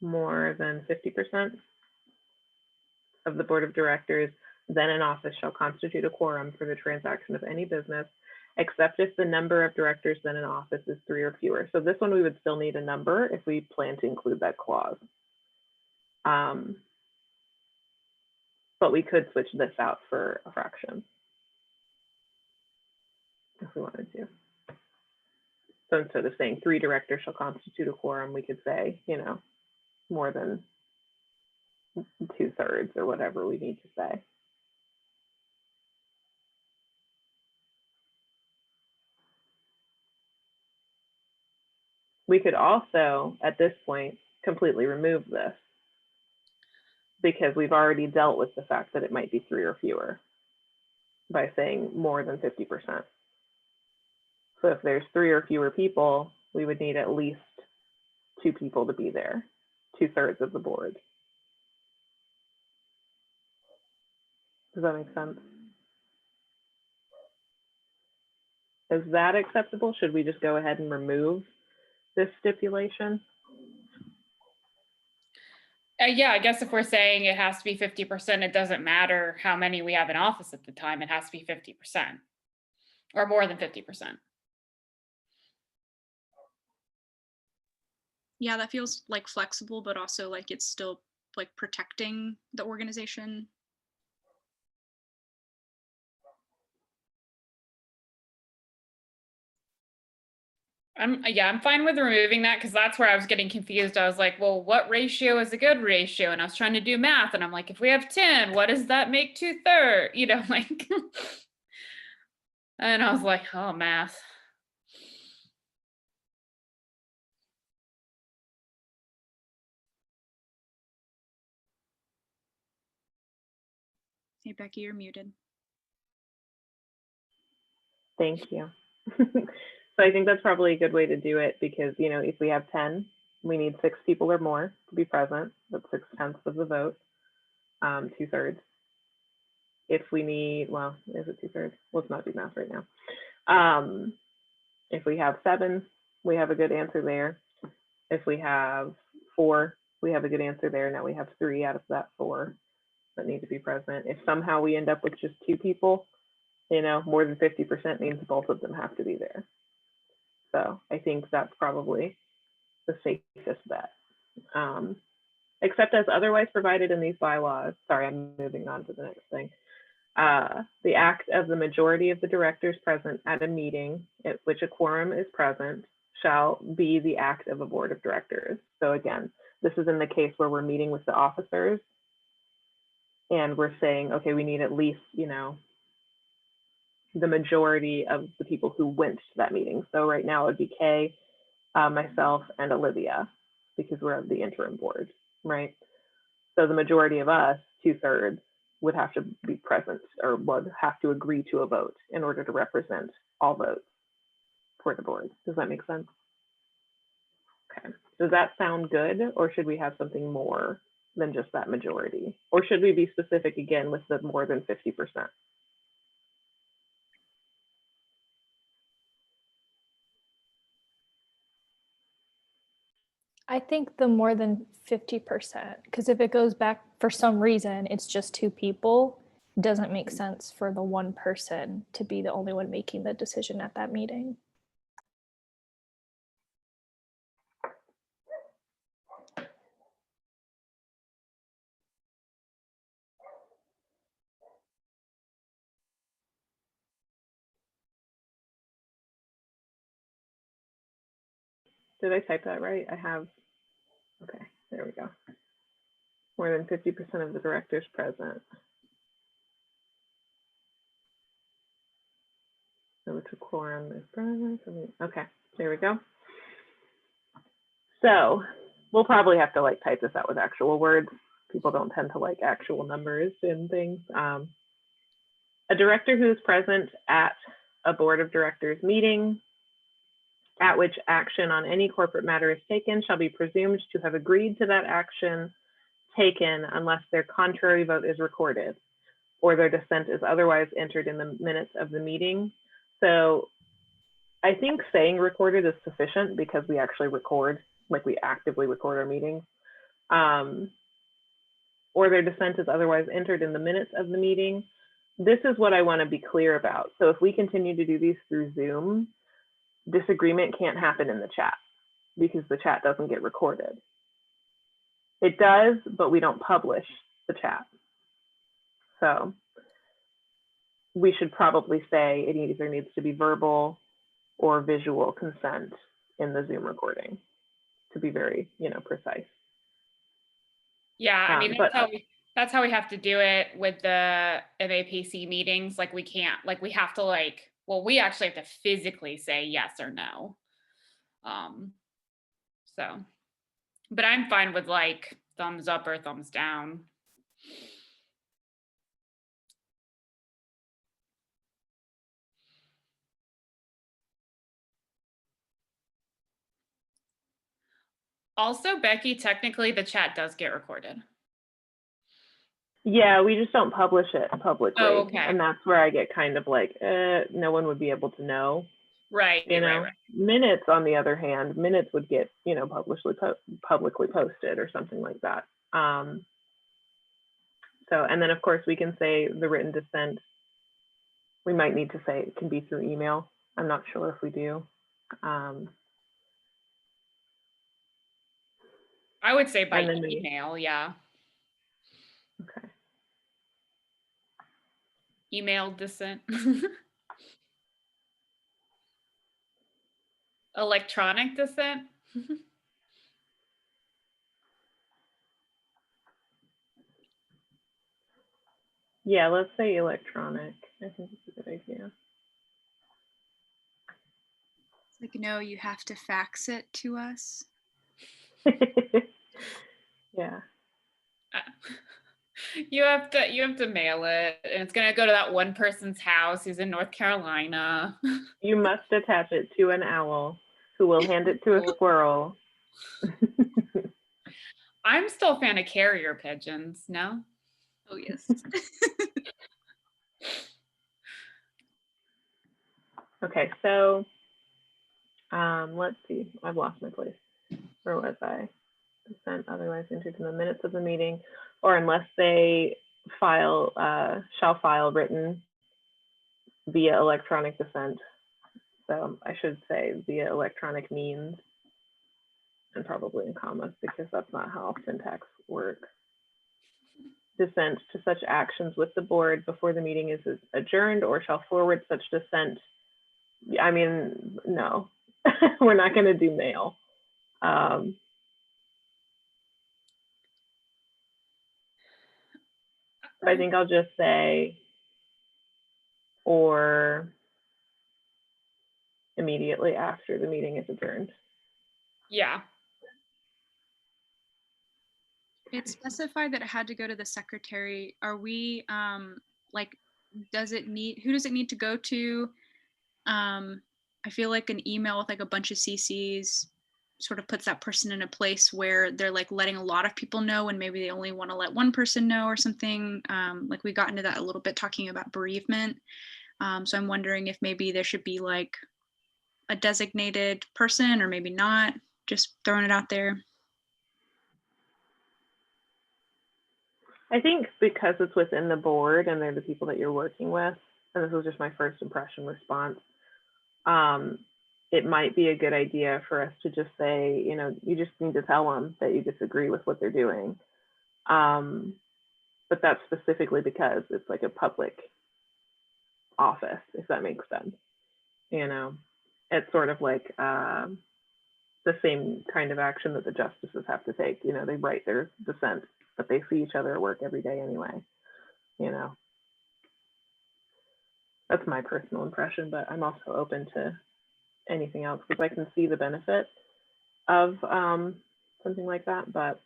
more than 50% of the board of directors then in office shall constitute a quorum for the transaction of any business, except if the number of directors then in office is 3 or fewer. So this one we would still need a number if we plan to include that clause. But we could switch this out for a fraction if we wanted to. So instead of saying 3 directors shall constitute a quorum, we could say, you know, more than 2/3 or whatever we need to say. We could also, at this point, completely remove this because we've already dealt with the fact that it might be 3 or fewer by saying more than 50%. So if there's 3 or fewer people, we would need at least 2 people to be there, 2/3 of the board. Does that make sense? Is that acceptable? Should we just go ahead and remove this stipulation? Yeah, I guess if we're saying it has to be 50%, it doesn't matter how many we have in office at the time, it has to be 50% or more than 50%. Yeah, that feels like flexible, but also like it's still like protecting the organization. I'm fine with removing that because that's where I was getting confused. I was like, well, what ratio is a good ratio? And I was trying to do math and I'm like, if we have 10, what does that make 2/3? You know, like, and I was like, oh, math. Hey, Becky, you're muted. Thank you. So I think that's probably a good way to do it because, you know, if we have 10, we need 6 people or more to be present. That's 6/10 of the vote, 2/3. If we need, well, is it 2/3? Let's not do math right now. If we have 7, we have a good answer there. If we have 4, we have a good answer there. Now we have 3 out of that 4 that need to be present. If somehow we end up with just 2 people, you know, more than 50% means both of them have to be there. So So I think that's probably the safest bet. Except as otherwise provided in these bylaws. Sorry, I'm moving on to the next thing. The act of the majority of the directors present at a meeting at which a quorum is present shall be the act of a board of directors. So again, this is in the case where we're meeting with the officers and we're saying, okay, we need at least, you know, the majority of the people who went to that meeting. So right now it would be Kay, myself, and Olivia, because we're the interim board, right? So the majority of us, 2/3, would have to be present or would have to agree to a vote in order to represent all votes for the board. Does that make sense? Okay. Does that sound good, or should we have something more than just that majority? Or should we be specific again with the more than 50%? I think the more than 50%, because if it goes back for some reason, it's just 2 people, it doesn't make sense for the one person to be the only one making the decision at that meeting. Did I type that right? I have, okay, there we go. More than 50% of the directors present. So it's a quorum is present. Okay, there we go. So we'll probably have to like type this out with actual words. People don't tend to like actual numbers and things. A director who is present at a board of directors meeting at which action on any corporate matter is taken shall be presumed to have agreed to that action taken unless their contrary vote is recorded or their dissent is otherwise entered in the minutes of the meeting. So I think saying recorded is sufficient because we actually record, like we actively record our meetings. Or their dissent is otherwise entered in the minutes of the meeting. This is what I want to be clear about. So if we continue to do these through Zoom, disagreement can't happen in the chat because the chat doesn't get recorded. It does, but we don't publish the chat. So we should probably say it either needs to be verbal or visual consent in the Zoom recording to be very, you know, precise. Yeah, I mean, But that's how we have to do it with the MAPC meetings. Like we can't, like we have to like, well, we actually have to physically say yes or no. So, but I'm fine with like thumbs up or thumbs down. Also, Becky, technically the chat does get recorded. yeah, we just don't publish it publicly. Oh, okay. And that's where I get kind of like, no one would be able to know. Right, You know, right. minutes, on the other hand, minutes would get, you know, publicly posted or something like that. So, and then of course we can say the written dissent. We might need to say it can be through email. I'm not sure if we do. I would say by and then email, yeah. Okay. Email dissent. Electronic dissent. Yeah, let's say electronic. I think it's a good idea. It's like, no, you have to fax it to us. Yeah. You have to mail it, and it's gonna go to that one person's house who's in North Carolina. You must attach it to an owl who will hand it to a squirrel. I'm still a fan of carrier pigeons, no? Oh, yes. Okay, so let's see. I've lost my place. Where was I? Dissent otherwise entered in the minutes of the meeting, or unless they shall file written via electronic dissent. So I should say via electronic means, and probably in commas because that's not how syntax works. Dissent to such actions with the board before the meeting is adjourned or shall forward such dissent. I mean, no, we're not going to do mail. I think I'll just say or immediately after the meeting is adjourned. Yeah. It specified that it had to go to the secretary. Are we like, does it need, who does it need to go to? I feel like an email with like a bunch of CCs sort of puts that person in a place where they're like letting a lot of people know and maybe they only want to let one person know or something. Like we got into that a little bit talking about bereavement. So I'm wondering if maybe there should be like a designated person or maybe not, just throwing it out there. I think because it's within the board and they're the people that you're working with, and this was just my first impression response, it might be a good idea for us to just say, you know, you just need to tell them that you disagree with what they're doing. But that's specifically because it's like a public office, if that makes sense. You know, it's sort of like the same kind of action that the justices have to take. You know, they write their dissent, but they see each other at work every day anyway. You know, that's my personal impression, but I'm also open to anything else because I can see the benefit of something like that. But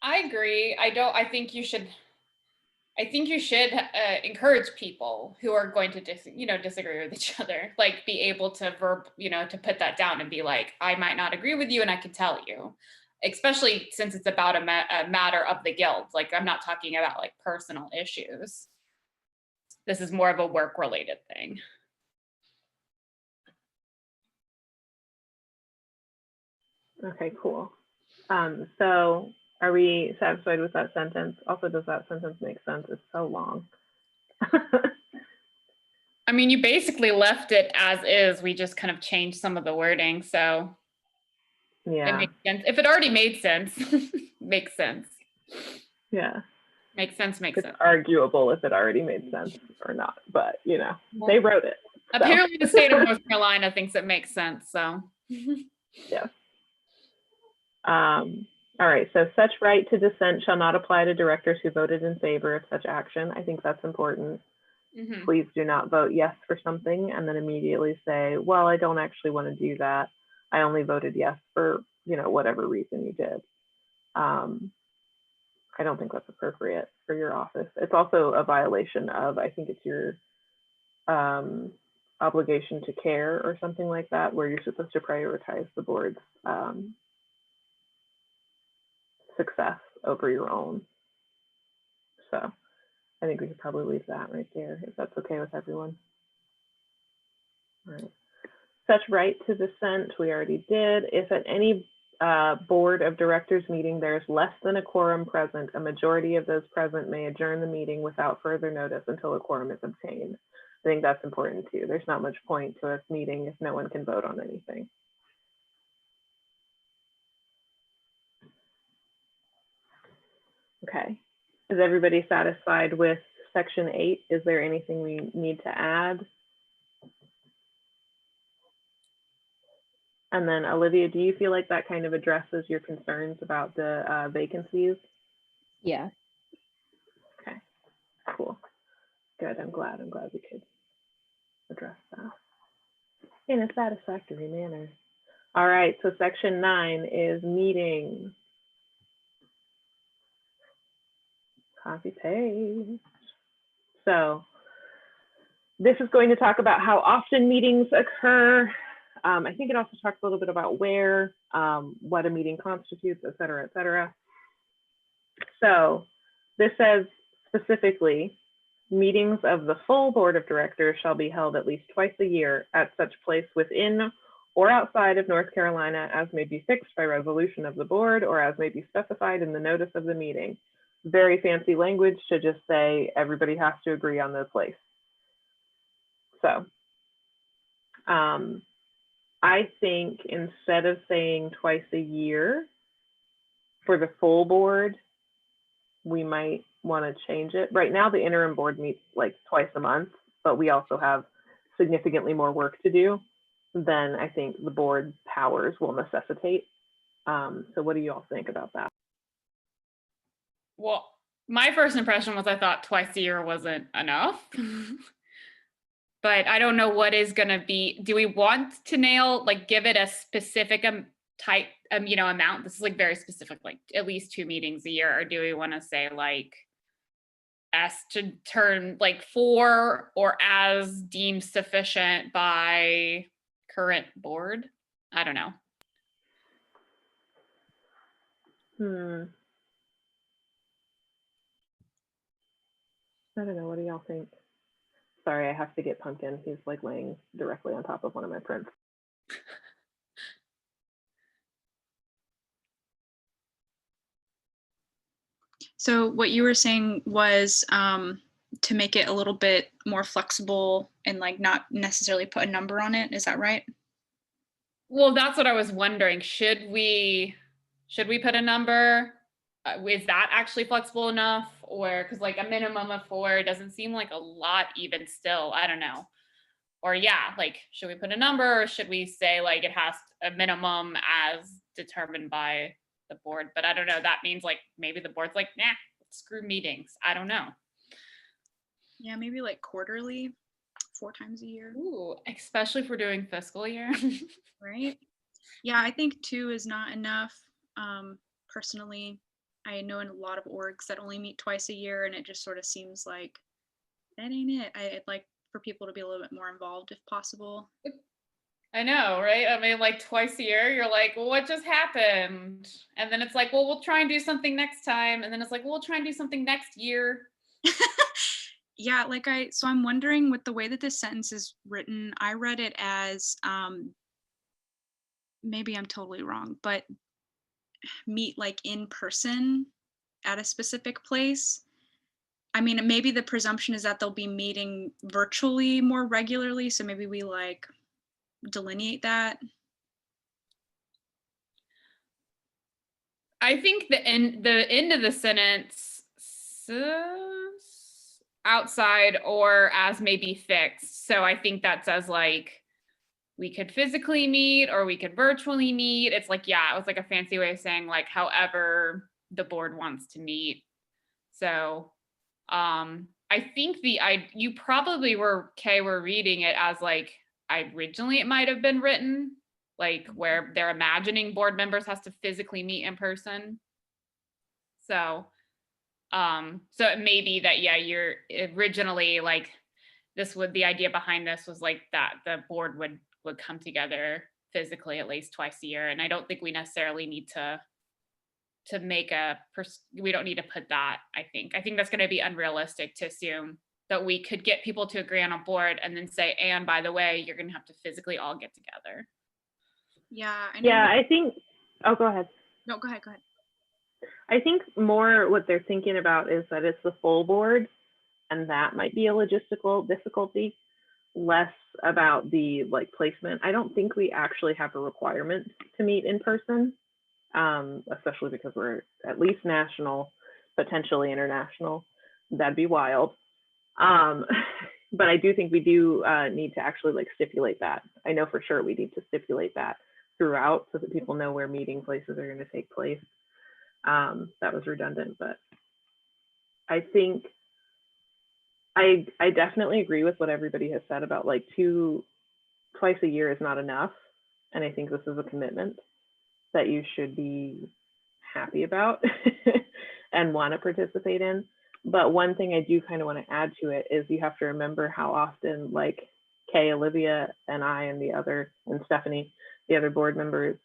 I agree. I think you should encourage people who are going to disagree with each other, like be able to to put that down and be like, I might not agree with you and I can tell you, especially since it's about a matter of the guild. Like I'm not talking about like personal issues. This is more of a work related thing. okay, cool. So are we satisfied with that sentence? Also, does that sentence make sense? It's so long. I mean, you basically left it as is. We just kind of changed some of the wording. So Yeah. it makes sense. If it already made sense, makes sense. Yeah. Makes sense, makes It's sense. arguable if it already made sense or not, but you know, they wrote it. So. Apparently the state of North Carolina thinks it makes sense, so. Yeah. All right, so such right to dissent shall not apply to directors who voted in favor of such action. I think that's important. Mm-hmm. Please do not vote yes for something and then immediately say, well, I don't actually want to do that. I only voted yes for, you know, whatever reason you did. I don't think that's appropriate for your office. It's also a violation of, I think it's your obligation to care or something like that, where you're supposed to prioritize the board's success over your own. So I think we could probably leave that right there if that's okay with everyone. All right. Such right to dissent, we already did. If at any board of directors meeting there's less than a quorum present, a majority of those present may adjourn the meeting without further notice until a quorum is obtained. I think that's important too. There's not much point to us meeting if no one can vote on anything. Okay, is everybody satisfied with section 8? Is there anything we need to add? And then Olivia, do you feel like that kind of addresses your concerns about the vacancies? Yeah. Okay, cool. Good, I'm glad we could address that in a satisfactory manner. All right, so section 9 is meetings. Copy paste. So this is going to talk about how often meetings occur. I think it also talks a little bit about where, what a meeting constitutes, et cetera, et cetera. So this says specifically, meetings of the full board of directors shall be held at least twice a year at such place within or outside of North Carolina as may be fixed by resolution of the board or as may be specified in the notice of the meeting. Very fancy language to just say everybody has to agree on the place. So I think instead of saying twice a year for the full board, we might want to change it. Right now, the interim board meets like twice a month, but we also have significantly more work to do than I think the board powers will necessitate. So what do you all think about that? Well, my first impression was I thought twice a year wasn't enough. But I don't know what is going to be. Do we want to nail, like, give it a specific type, amount? This is like very specific, like at least 2 meetings a year. Or do we want to say like as to turn like 4 or as deemed sufficient by current board? I don't know. I don't know. What do y'all think? Sorry, I have to get Pumpkin. He's like laying directly on top of one of my prints. So what you were saying was to make it a little bit more flexible and like not necessarily put a number on it. Is that right? Well, that's what I was wondering. Should we put a number? Is that actually flexible enough? Or because like a minimum of 4 doesn't seem like a lot even still. I don't know. Or yeah, like should we put a number or should we say like it has a minimum as determined by the board? But I don't know. That means like maybe the board's like, nah, screw meetings. I don't know. Yeah, maybe like quarterly, 4 times a year. Ooh, especially if we're doing fiscal year. Right? Yeah, I think 2 is not enough. Personally, I know in a lot of orgs that only meet twice a year and it just sort of seems like that ain't it. I'd like for people to be a little bit more involved if possible. I know, right? I mean, like twice a year, you're like, well, what just happened? And then it's like, well, we'll try and do something next time. And then it's like, well, we'll try and do something next year. Yeah, so I'm wondering with the way that this sentence is written, I read it as, maybe I'm totally wrong, but meet like in person at a specific place. I mean, maybe the presumption is that they'll be meeting virtually more regularly. So maybe we like delineate that. I think the end of the sentence says outside or as may be fixed. So I think that says like we could physically meet or we could virtually meet. It's like, yeah, it was like a fancy way of saying like however the board wants to meet. So I think you probably were reading it as like originally it might have been written, like where they're imagining board members has to physically meet in person. So so it may be that, yeah, you're originally like the idea behind this was like that the board would come together physically at least twice a year. And I don't think we necessarily need to make we don't need to put that. I think that's going to be unrealistic to assume that we could get people to agree on a board and then say, and by the way, you're going to have to physically all get together. Yeah. I think, oh, go ahead. No, go ahead. I think more what they're thinking about is that it's the full board and that might be a logistical difficulty, less about the like placement. I don't think we actually have a requirement to meet in person, especially because we're at least national, potentially international. That'd be wild. But I do think we do need to actually like stipulate that. I know for sure we need to stipulate that throughout so that people know where meeting places are going to take place. That was redundant, but I think I definitely agree with what everybody has said about like twice a year is not enough. And I think this is a commitment that you should be happy about and want to participate in. But one thing I do kind of want to add to it is you have to remember how often like Kay, Olivia, and I and Stephanie, the other board members,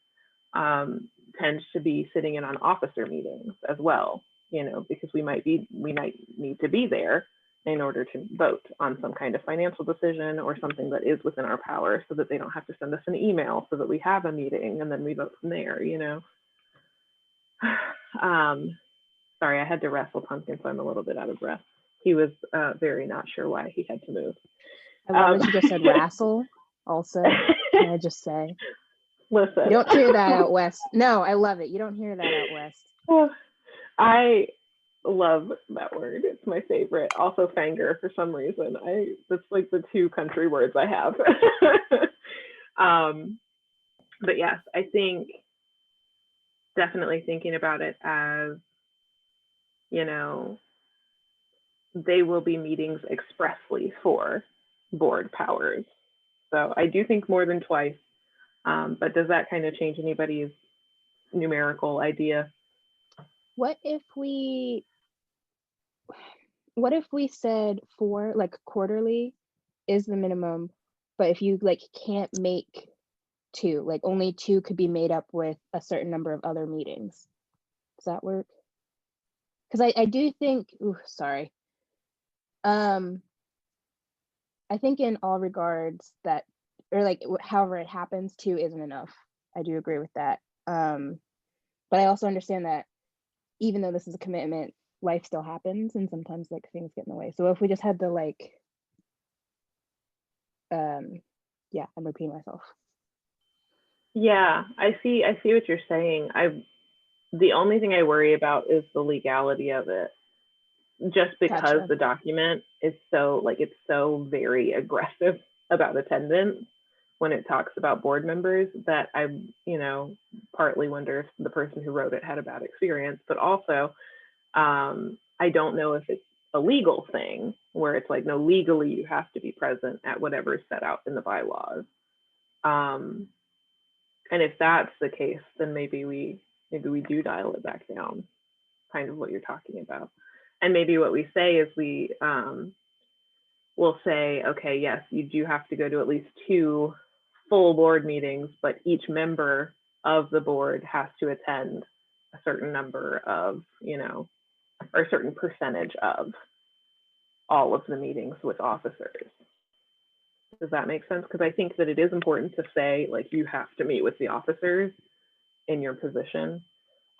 tend to be sitting in on officer meetings as well, because we might need to be there in order to vote on some kind of financial decision or something that is within our power so that they don't have to send us an email so that we have a meeting and then we vote from there, Sorry, I had to wrestle Pumpkin, so I'm a little bit out of breath. He was very not sure why he had to move. I love that you just said wrestle also. Can I just say? Listen. You don't hear that out west. No, I love it. You don't hear that out west. I love that word. It's my favorite. Also fanger for some reason. That's like the two country words I have. But yes, I think definitely thinking about it as, you know, they will be meetings expressly for board powers. So I do think more than twice. But does that kind of change anybody's numerical idea? What if we said 4, like quarterly is the minimum, but if you like can't make 2, like only 2 could be made up with a certain number of other meetings. Does that work? Because I do think, sorry. I think in all regards that, or like however it happens, 2 isn't enough. I do agree with that. But I also understand that even though this is a commitment, life still happens and sometimes like things get in the way. So if we just had to like, yeah, I'm repeating myself. Yeah, I see what you're saying. The only thing I worry about is the legality of it. Just because Gotcha. the document is so it's so very aggressive about attendance when it talks about board members that I, partly wonder if the person who wrote it had a bad experience, but also I don't know if it's a legal thing where it's like, no, legally you have to be present at whatever is set out in the bylaws. And if that's the case, then maybe we do dial it back down, kind of what you're talking about. And maybe what we say is we'll say, okay, yes, you do have to go to at least 2 full board meetings, but each member of the board has to attend a certain number of, or a certain percentage of all of the meetings with officers. Does that make sense? Because I think that it is important to say, like, you have to meet with the officers in your position.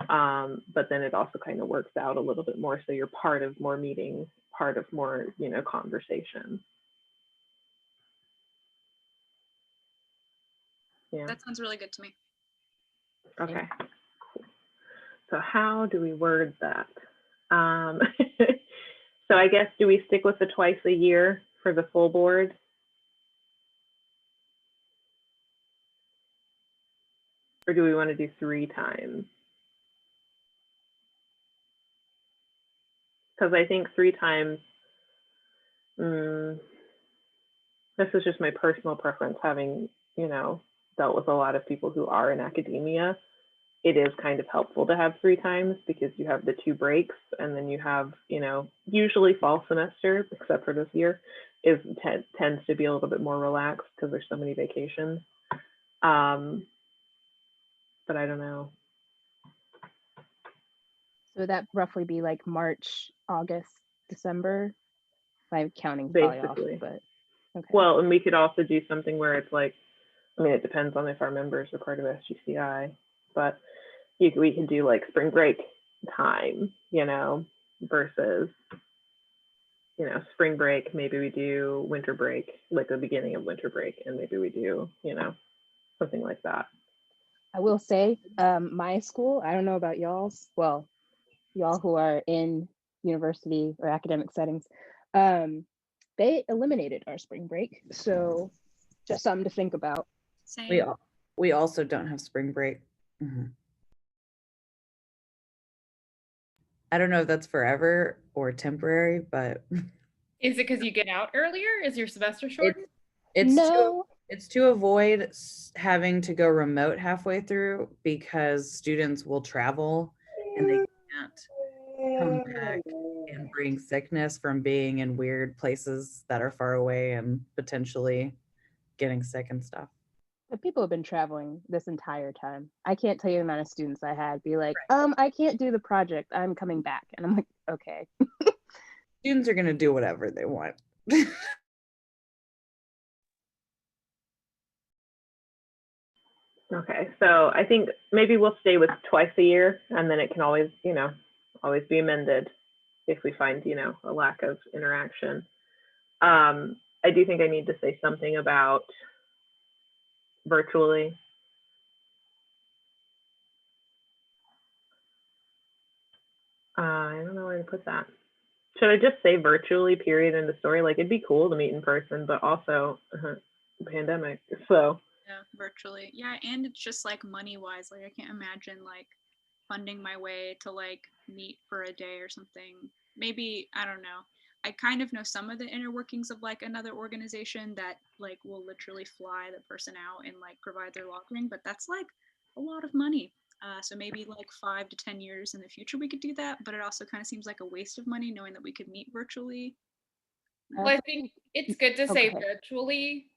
But then it also kind of works out a little bit more. So you're part of more meetings, part of more, conversation. Yeah. That sounds really good to me. Okay. Cool. So how do we word that? So I guess, do we stick with the twice a year for the full board? Or do we want to do 3 times? Because I think 3 times, this is just my personal preference, having, dealt with a lot of people who are in academia. It is kind of helpful to have 3 times because you have the 2 breaks and then you have, usually fall semester, except for this year, tends to be a little bit more relaxed because there's so many vacations. But I don't know. So would that roughly be like March, August, December? I'm counting probably off, Basically. but okay. Well, and we could also do something where it's like, it depends on if our members are part of SGCI, but we can do like spring break time, versus, spring break, maybe we do winter break, like the beginning of winter break, and maybe we do, something like that. I will say, my school, I don't know about y'all's, well, y'all who are in university or academic settings, they eliminated our spring break. So just something to think about. Same. We also don't have spring break. Mm-hmm. I don't know if that's forever or temporary, but Is it because you get out earlier? Is your semester shortened? It's to avoid having to go remote halfway through because students will travel and they can't come back and bring sickness from being in weird places that are far away and potentially getting sick and stuff. But people have been traveling this entire time. I can't tell you the amount of students I had be like, I can't do the project, I'm coming back. And I'm like, okay. Students are going to do whatever they want. Okay, so I think maybe we'll stay with twice a year, and then it can always, be amended if we find, a lack of interaction. I do think I need to say something about virtually. I don't know where to put that. Should I just say virtually, period, in the story? Like, it'd be cool to meet in person, but also pandemic. So Yeah, virtually. Yeah, and it's just like money wise, like I can't imagine like funding my way to like meet for a day or something. Maybe, I don't know. I kind of know some of the inner workings of like another organization that like will literally fly the person out and like provide their lockering, but that's like a lot of money. So maybe like 5 to 10 years in the future we could do that, but it also kind of seems like a waste of money knowing that we could meet virtually. Well, I think it's good to Oh, go say ahead. virtually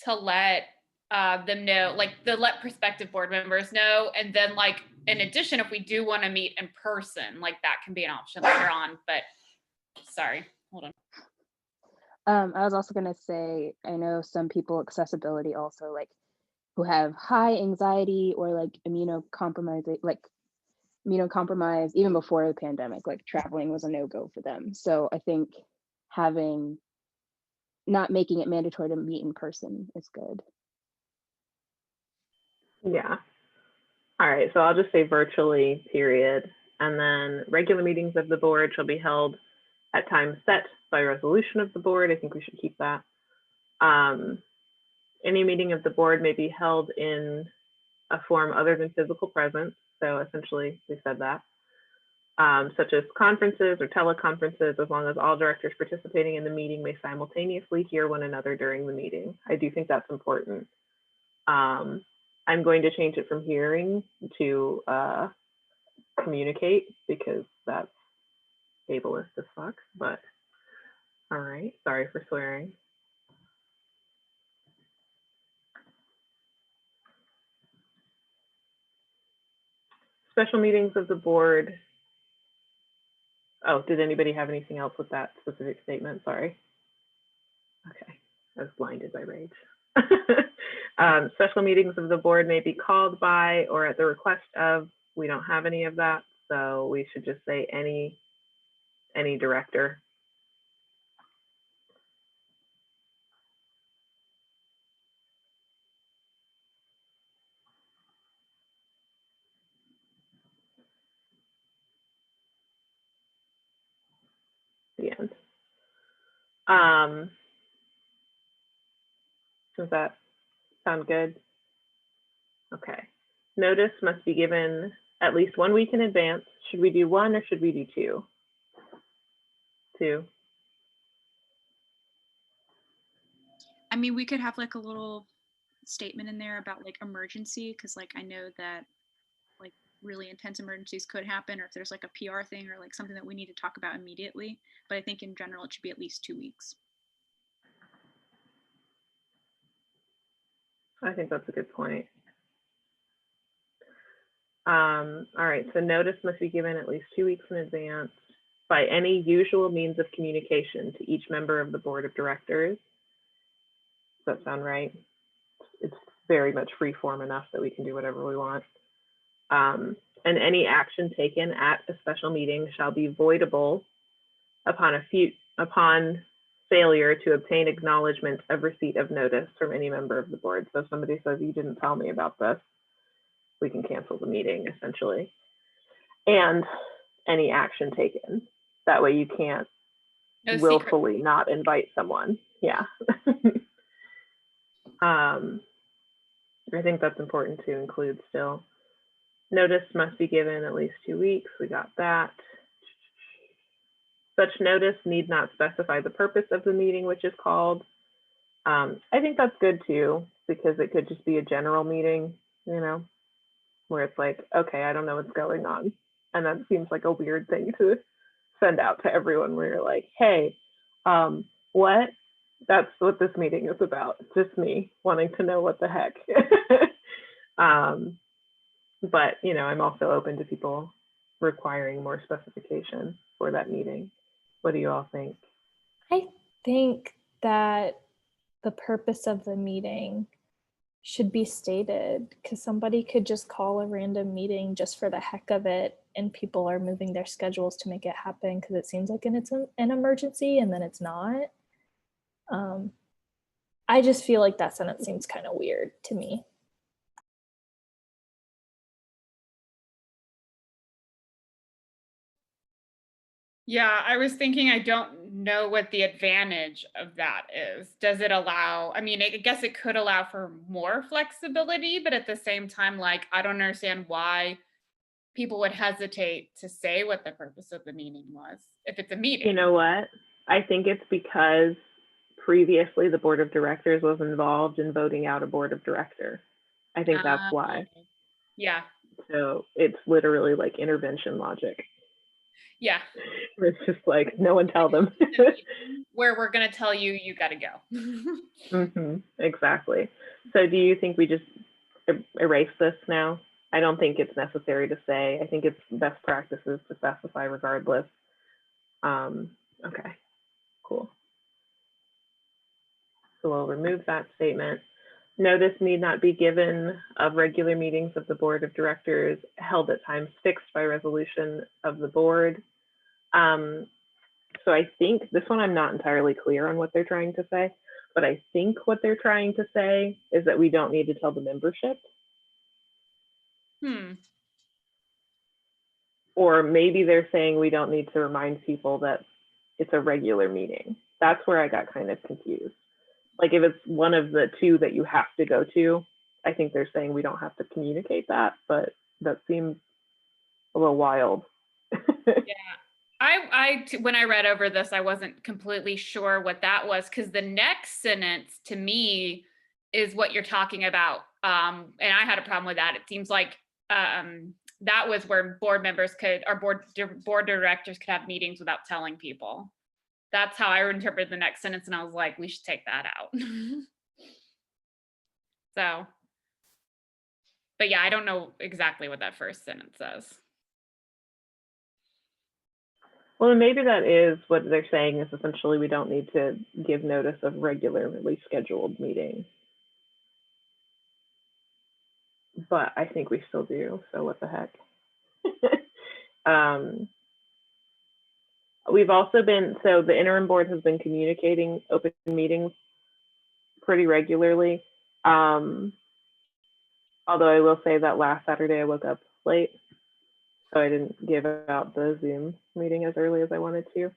to let them know, like let prospective board members know. And then like, in addition, if we do want to meet in person, like that can be an option later on, but sorry, hold on. I was also gonna say, I know some people accessibility also like who have high anxiety or like immunocompromised even before the pandemic, like traveling was a no-go for them. So I think not making it mandatory to meet in person is good. yeah. All right, so I'll just say virtually, period. And then regular meetings of the board shall be held at times set by resolution of the board. I think we should keep that. Any meeting of the board may be held in a form other than physical presence. So essentially, we said that. Such as conferences or teleconferences, as long as all directors participating in the meeting may simultaneously hear one another during the meeting. I do think that's important. I'm going to change it from hearing to communicate because that's ableist as fuck, but all right, sorry for swearing. Special meetings of the board. Oh, did anybody have anything else with that specific statement? Sorry. Okay, I was blinded by rage. Special meetings of the board may be called by or at the request of. We don't have any of that, so we should just say any director. The end. Does that sound good? Okay. Notice must be given at least 1 week in advance. Should we do 1 or should we do 2? 2. I mean, we could have like a little statement in there about like emergency, because like I know that like really intense emergencies could happen, or if there's like a PR thing or like something that we need to talk about immediately. But I think in general it should be at least 2 weeks. I think that's a good point. All right, so notice must be given at least 2 weeks in advance by any usual means of communication to each member of the board of directors. Does that sound right? It's very much free form enough that we can do whatever we want. And any action taken at a special meeting shall be voidable upon failure to obtain acknowledgement of receipt of notice from any member of the board. So if somebody says, you didn't tell me about this, we can cancel the meeting essentially. And any action taken. That way you can't willfully not invite someone. Yeah. I think that's important to include still. Notice must be given at least 2 weeks. We got that. Such notice need not specify the purpose of the meeting which is called. I think that's good too, because it could just be a general meeting, you know, where it's like, okay, I don't know what's going on. And that seems like a weird thing to send out to everyone where you're like, hey, what? That's what this meeting is about. Just me wanting to know what the heck. But, you know, I'm also open to people requiring more specification for that meeting. What do you all think? I think that the purpose of the meeting should be stated, because somebody could just call a random meeting just for the heck of it, and people are moving their schedules to make it happen because it seems like it's an emergency and then it's not. I just feel like that sentence seems kind of weird to me. Yeah, I was thinking, I don't know what the advantage of that is. Does it allow, I mean, I guess it could allow for more flexibility, but at the same time, like, I don't understand why people would hesitate to say what the purpose of the meeting was if it's a meeting. You know what? I think it's because previously the board of directors was involved in voting out a board of director. I think that's why. Yeah. So it's literally like intervention logic. Yeah. Where it's just like, no one tell them. Where we're going to tell you, you got to go. Exactly. So do you think we just erase this now? I don't think it's necessary to say. I think it's best practices to specify regardless. Okay, cool. So we'll remove that statement. Notice need not be given of regular meetings of the board of directors held at times fixed by resolution of the board. So I think this one, I'm not entirely clear on what they're trying to say, but I think what they're trying to say is that we don't need to tell the membership. Or maybe they're saying we don't need to remind people that it's a regular meeting. That's where I got kind of confused. Like if it's one of the two that you have to go to, I think they're saying we don't have to communicate that, but that seems a little wild. Yeah, when I read over this, I wasn't completely sure what that was, because the next sentence to me is what you're talking about. And I had a problem with that. It seems like that was where board members could, or board directors could have meetings without telling people. That's how I interpreted the next sentence, and I was like, we should take that out. So, but yeah, I don't know exactly what that first sentence says. Well, maybe that is what they're saying, is essentially we don't need to give notice of regularly scheduled meetings. But I think we still do, so what the heck. We've also been, so the interim board has been communicating open meetings pretty regularly. Although I will say that last Saturday I woke up late, so I didn't give out the Zoom meeting as early as I wanted to.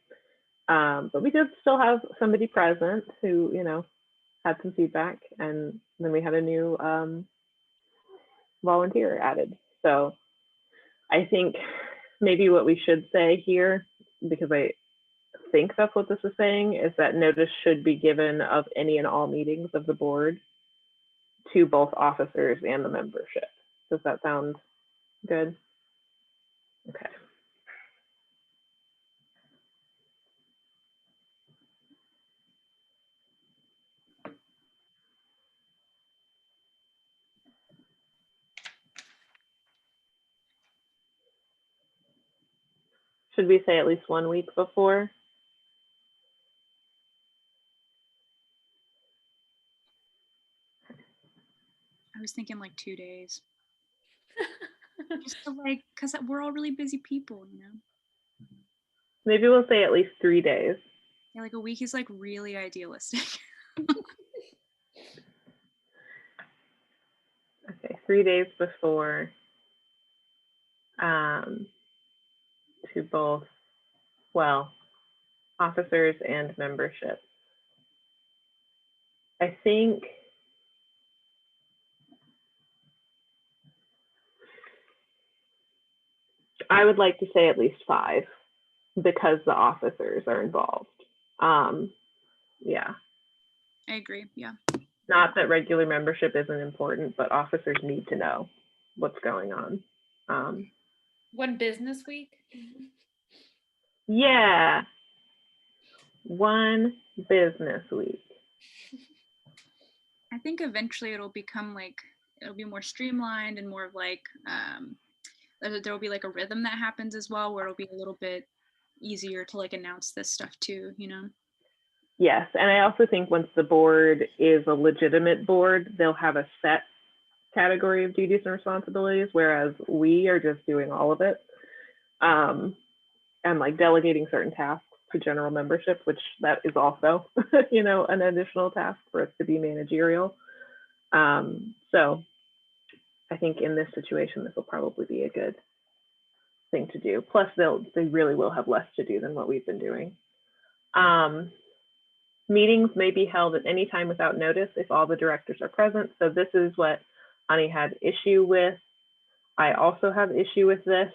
But we did still have somebody present who, you know, had some feedback, and then we had a new volunteer added. So I think maybe what we should say here, because I think that's what this is saying, is that notice should be given of any and all meetings of the board to both officers and the membership. Does that sound good? Okay. Should we say at least 1 week before? I was thinking like 2 days. Just to like, because we're all really busy people, you know? Maybe we'll say at least 3 days. Yeah, like a week is like really idealistic. Okay, 3 days before to both, well, officers and membership. I think I would like to say at least 5 because the officers are involved. Yeah. I agree, yeah. Not that regular membership isn't important, but officers need to know what's going on. 1 business week? Yeah. 1 business week. I think eventually it'll become like, it'll be more streamlined and more of like, there will be like a rhythm that happens as well, where it'll be a little bit easier to like announce this stuff too, you know? Yes, and I also think once the board is a legitimate board, they'll have a set category of duties and responsibilities, whereas we are just doing all of it, and like delegating certain tasks for general membership, which that is also, you know, an additional task for us to be managerial. So I think in this situation, this will probably be a good thing to do. Plus, they really will have less to do than what we've been doing. Meetings may be held at any time without notice if all the directors are present. So this is what Ani had issue with. I also have issue with this.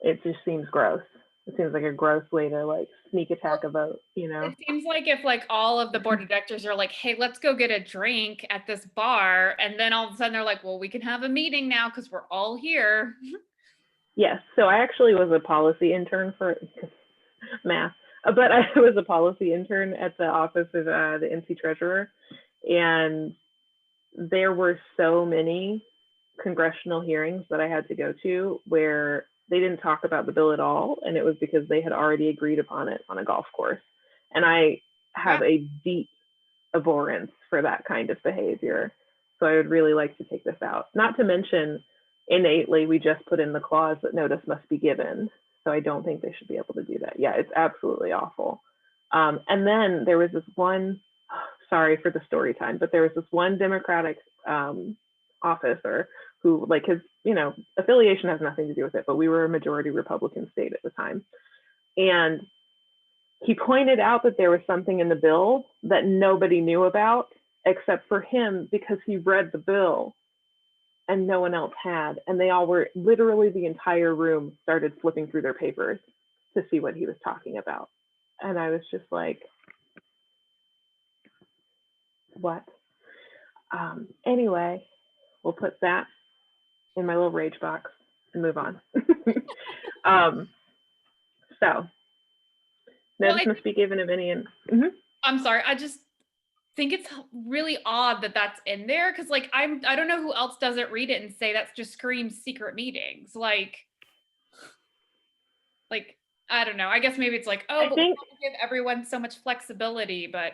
It just seems gross. It seems like a gross way to like sneak attack a vote, you know? It seems like if like all of the board of directors are like, hey, let's go get a drink at this bar. And then all of a sudden they're like, well, we can have a meeting now because we're all here. Yes, so I actually was a policy intern for math, but I was a policy intern at the office of the NC treasurer. And there were so many congressional hearings that I had to go to where they didn't talk about the bill at all. And it was because they had already agreed upon it on a golf course. And I have a deep abhorrence for that kind of behavior. So I would really like to take this out. Not to mention, innately, we just put in the clause that notice must be given. So I don't think they should be able to do that. Yeah, it's absolutely awful. And then there was this one, sorry for the story time, but there was this one Democratic officer who, like, his, you know, affiliation has nothing to do with it, but we were a majority Republican state at the time. And he pointed out that there was something in the bill that nobody knew about except for him because he read the bill and no one else had. And they all were, literally the entire room started flipping through their papers to see what he was talking about. And I was just like, what? Anyway, we'll put that in my little rage box and move on. So, notice must be given of any. I'm sorry, I just think it's really odd that that's in there because, like, I don't know who else doesn't read it and say that just screams secret meetings. Like I don't know. I guess maybe it's like, oh, but we want to give everyone so much flexibility, but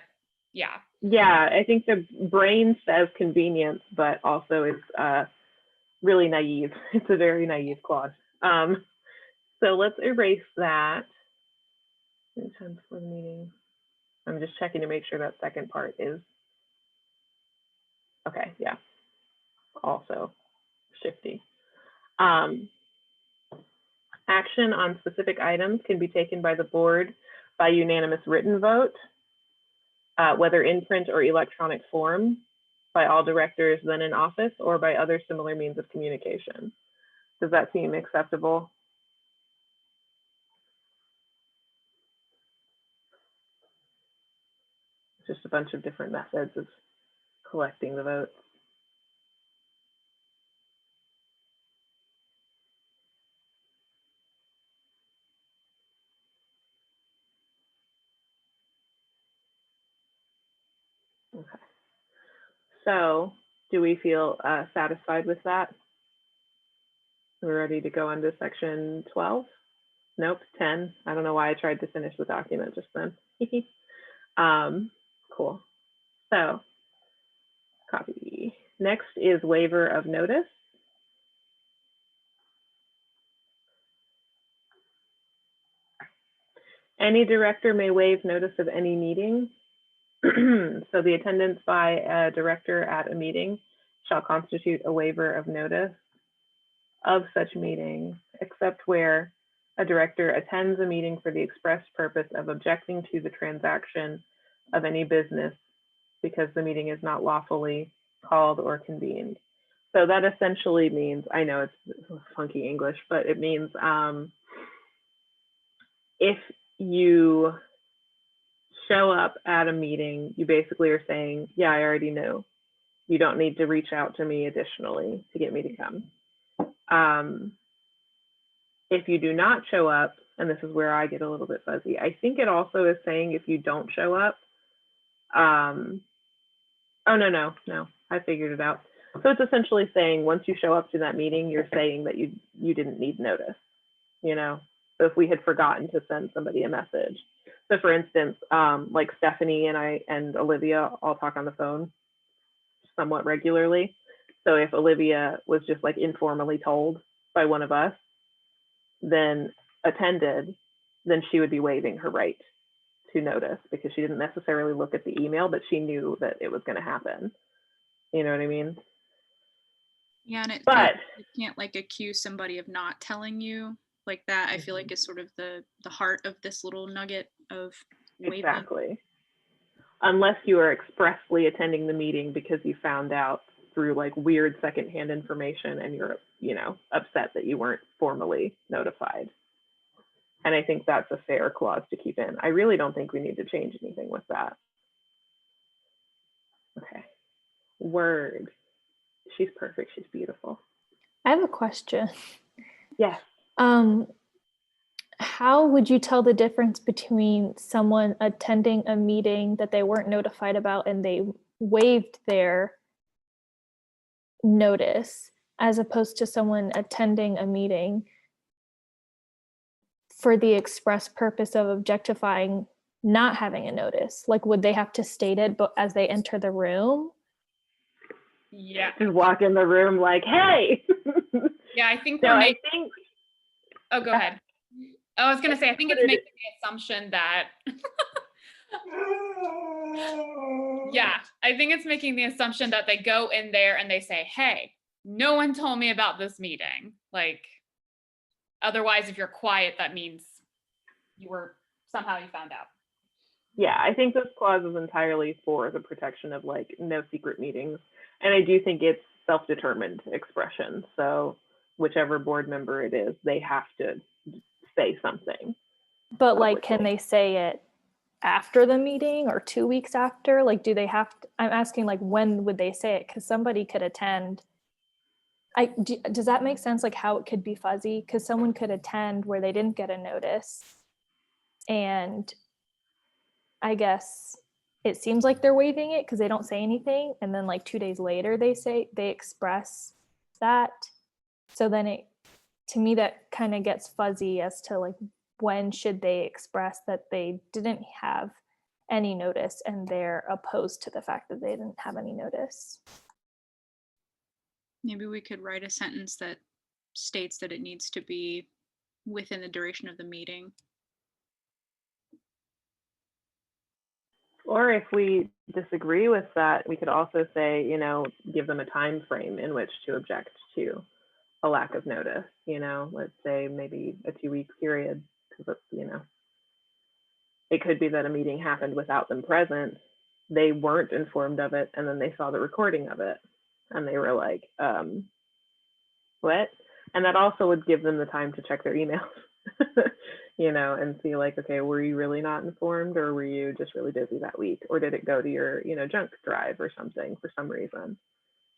yeah. Yeah, I think the brain says convenience, but also it's really naive. It's a very naive clause. So let's erase that. Time before the meeting. I'm just checking to make sure that second part is okay. Yeah, also shifty. Action on specific items can be taken by the board by unanimous written vote, whether in print or electronic form, by all directors then in office or by other similar means of communication. Does that seem acceptable? Just a bunch of different methods of collecting the votes. Okay. So do we feel satisfied with that? We're ready to go on to section 12? Nope, 10. I don't know why I tried to finish the document just then. Cool. So copy. Next is waiver of notice. Any director may waive notice of any meeting. So the attendance by a director at a meeting shall constitute a waiver of notice of such meeting, except where a director attends a meeting for the express purpose of objecting to the transaction of any business because the meeting is not lawfully called or convened. So that essentially means, I know it's funky English, but it means if you show up at a meeting, you basically are saying, yeah, I already knew. You don't need to reach out to me additionally to get me to come. If you do not show up, and this is where I get a little bit fuzzy, I think it also is saying if you don't show up, oh, no, I figured it out. So it's essentially saying once you show up to that meeting, you're saying that you didn't need notice, you know? So if we had forgotten to send somebody a message. So for instance, like Stephanie and Olivia all talk on the phone somewhat regularly. So if Olivia was just like informally told by one of us, then attended, then she would be waiving her right to notice because she didn't necessarily look at the email, but she knew that it was going to happen. You know what I mean? Yeah, and it But feels like you can't like accuse somebody of not telling you like that. I feel like is sort of the heart of this little nugget of waiving. exactly. Unless you are expressly attending the meeting because you found out through like weird secondhand information and you're, you know, upset that you weren't formally notified. And I think that's a fair clause to keep in. I really don't think we need to change anything with that. Okay. Word. She's perfect. She's beautiful. I have a question. Yes. How would you tell the difference between someone attending a meeting that they weren't notified about and they waived their notice as opposed to someone attending a meeting for the express purpose of objectifying not having a notice? Like, would they have to state it but as they enter the room? Yeah. Just walk in the room like, hey. Yeah, I think No, we're I making. think. Oh, go ahead. I was gonna say, I think it's making the assumption that. Yeah, I think it's making the assumption that they go in there and they say, hey, no one told me about this meeting. Like, otherwise, if you're quiet, that means you somehow you found out. Yeah, I think this clause is entirely for the protection of like no secret meetings. And I do think it's self-determined expression. So whichever board member it is, they have to say something. But like, can they say it after the meeting or 2 weeks after? Like, do they have to, I'm asking like, when would they say it? Because somebody could attend. Does that make sense? Like how it could be fuzzy? Because someone could attend where they didn't get a notice. And I guess it seems like they're waiving it because they don't say anything. And then like 2 days later, they express that. So then to me, that kind of gets fuzzy as to like, when should they express that they didn't have any notice and they're opposed to the fact that they didn't have any notice? Maybe we could write a sentence that states that it needs to be within the duration of the meeting. Or if we disagree with that, we could also say, you know, give them a time frame in which to object to a lack of notice, you know, let's say maybe a 2-week period, because, you know, it could be that a meeting happened without them present. They weren't informed of it, and then they saw the recording of it, and they were like, what? And that also would give them the time to check their emails, you know, and see like, okay, were you really not informed, or were you just really busy that week, or did it go to your, you know, junk drive or something for some reason?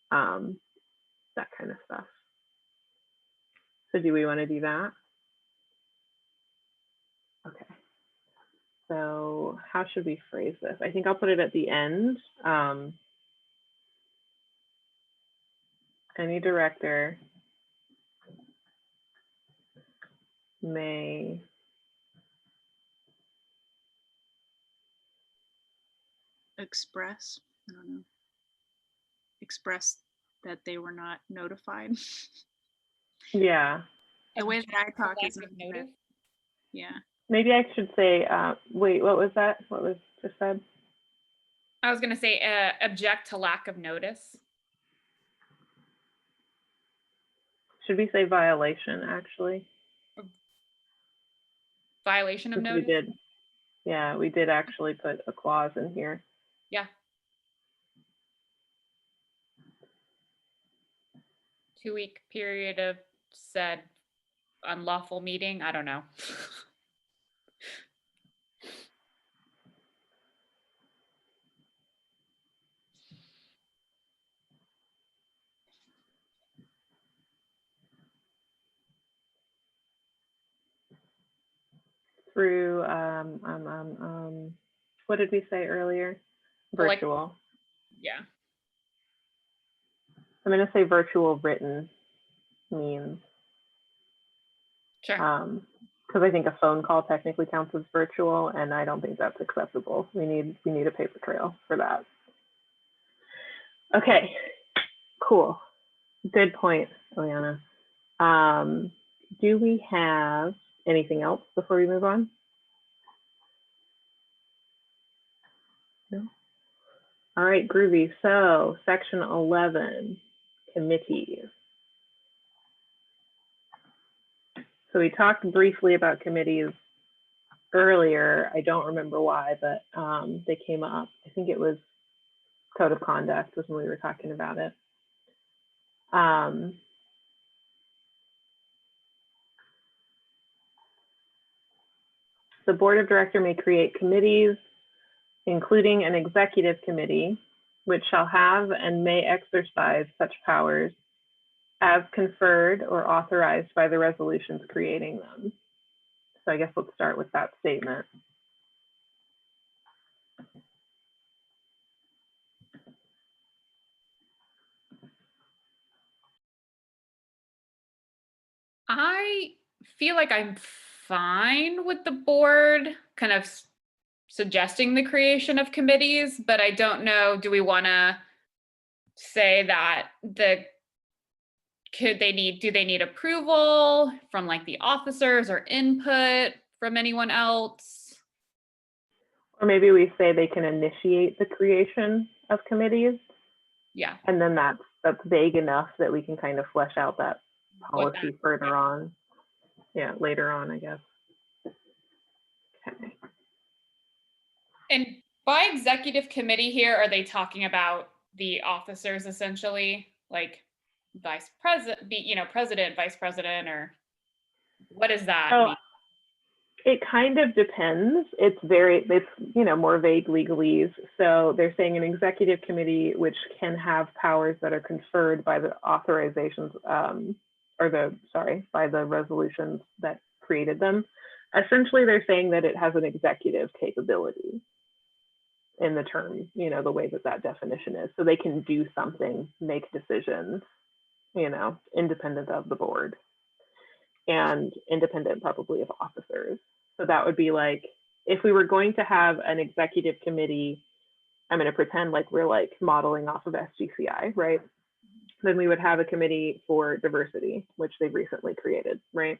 That kind of stuff. So do we want to do that? Okay. So how should we phrase this? I think I'll put it at the end. Any director may Express, I don't know, express that they were not notified. Yeah. The way that I talk is Lack of notice. Yeah. Maybe I should say, wait, what was that? What was just said? I was gonna say, object to lack of notice. Should we say violation, actually? Violation of Which notice. we did. Yeah, we did actually put a clause in here. Yeah. 2-week period of said unlawful meeting. I don't know. Through, what did we say earlier? Virtual. Yeah. I'm going to say virtual written means. Sure. Because I think a phone call technically counts as virtual, and I don't think that's acceptable. We need a paper trail for that. Okay, cool. Good point, Eliana. Do we have anything else before we move on? No. All right, groovy. So section 11, committees. So we talked briefly about committees earlier. I don't remember why, but they came up. I think it was code of conduct was when we were talking about it. The board of directors may create committees, including an executive committee, which shall have and may exercise such powers as conferred or authorized by the resolutions creating them. So I guess let's start with that statement. I feel like I'm fine with the board kind of suggesting the creation of committees, but I don't know, do we want to say that do they need approval from like the officers or input from anyone else? Or maybe we say they can initiate the creation of committees. Yeah. And then that's vague enough that we can kind of flesh out that policy further on. Yeah, later on, I guess. Okay. And by executive committee here, are they talking about the officers essentially, like vice president, president, vice president, or what does that mean? It kind of depends. It's more vague legalese. So they're saying an executive committee, which can have powers that are conferred by the authorizations, by the resolutions that created them. Essentially, they're saying that it has an executive capability in the term, the way that definition is. So they can do something, make decisions, independent of the board and independent probably of officers. So that would be like, if we were going to have an executive committee, I'm going to pretend like we're like modeling off of SGCI, right? Then we would have a committee for diversity, which they've recently created, right?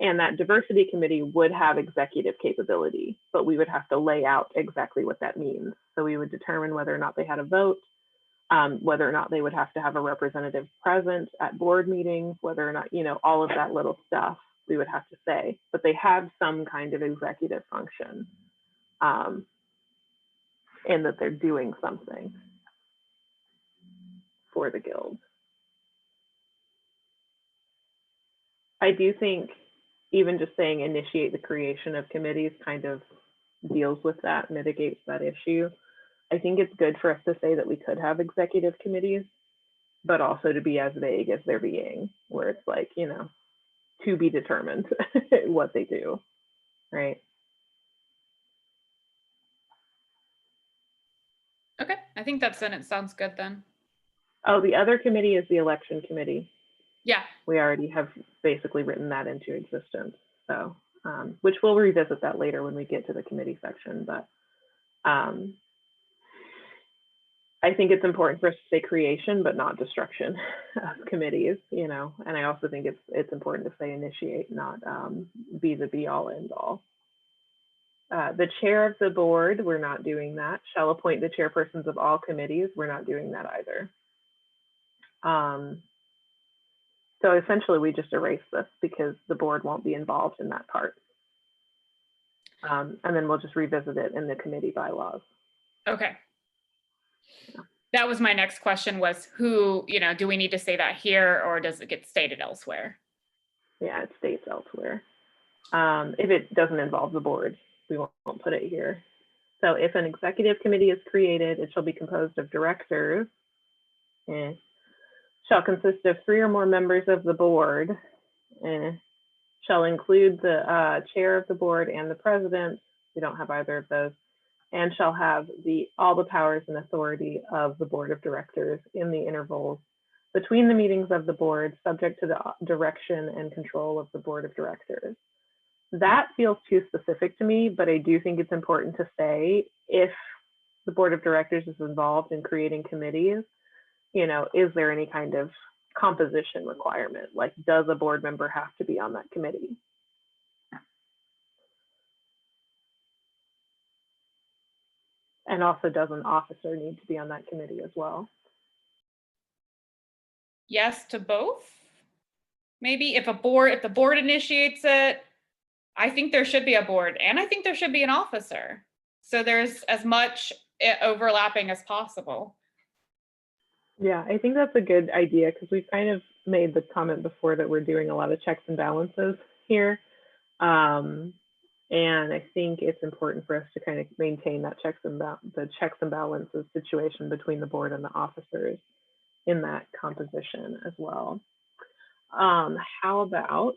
And that diversity committee would have executive capability, but we would have to lay out exactly what that means. So we would determine whether or not they had a vote, whether or not they would have to have a representative present at board meetings, whether or not, all of that little stuff we would have to say, but they have some kind of executive function in that they're doing something for the guild. I do think even just saying initiate the creation of committees kind of deals with that, mitigates that issue. I think it's good for us to say that we could have executive committees, but also to be as vague as they're being, where it's like, to be determined what they do, right? Okay, I think that sentence sounds good then. Oh, the other committee is the election committee. Yeah. We already have basically written that into existence. So, which we'll revisit that later when we get to the committee section, but I think it's important for us to say creation, but not destruction of committees, and I also think it's important to say initiate, not be the be all end all. The chair of the board, we're not doing that. Shall appoint the chairpersons of all committees. We're not doing that either. So essentially we just erase this because the board won't be involved in that part. And then we'll just revisit it in the committee bylaws. Okay. That was my next question, was who, do we need to say that here or does it get stated elsewhere? Yeah, it states elsewhere. If it doesn't involve the board, we won't put it here. So if an executive committee is created, it shall be composed of directors, shall consist of 3 or more members of the board, shall include the chair of the board and the president. We don't have either of those. And shall have all the powers and authority of the board of directors in the intervals between the meetings of the board, subject to the direction and control of the board of directors. That feels too specific to me, but I do think it's important to say if the board of directors is involved in creating committees, is there any kind of composition requirement? Like, does a board member have to be on that committee? And also, does an officer need to be on that committee as well? Yes to both. Maybe if the board initiates it, I think there should be a board, and I think there should be an officer. So there's as much overlapping as possible. Yeah, I think that's a good idea, because we've kind of made the comment before that we're doing a lot of checks and balances here. And I think it's important for us to kind of maintain that the checks and balances situation between the board and the officers in that composition as well. How about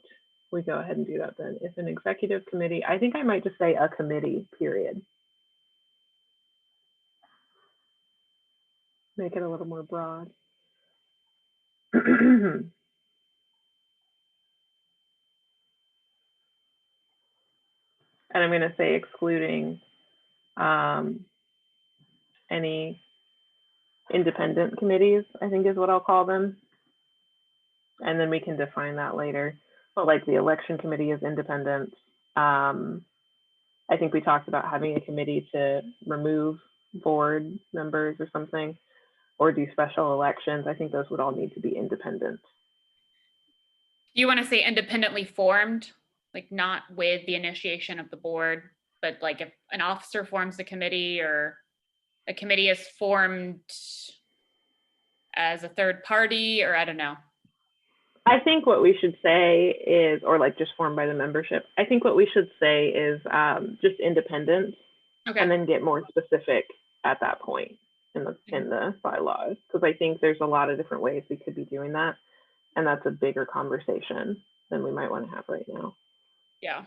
we go ahead and do that then? If an executive committee, I think I might just say a committee, period. Make it a little more broad. And I'm going to say excluding any independent committees, I think is what I'll call them. And then we can define that later. But like the election committee is independent. I think we talked about having a committee to remove board members or something, or do special elections. I think those would all need to be independent. You want to say independently formed, like not with the initiation of the board, but like if an officer forms the committee or a committee is formed as a third party, or I don't know. I think what we should say is, or like just formed by the membership, I think what we should say is just independent, Okay. and then get more specific at that point in the bylaws, because I think there's a lot of different ways we could be doing that, and that's a bigger conversation than we might want to have right now. Yeah.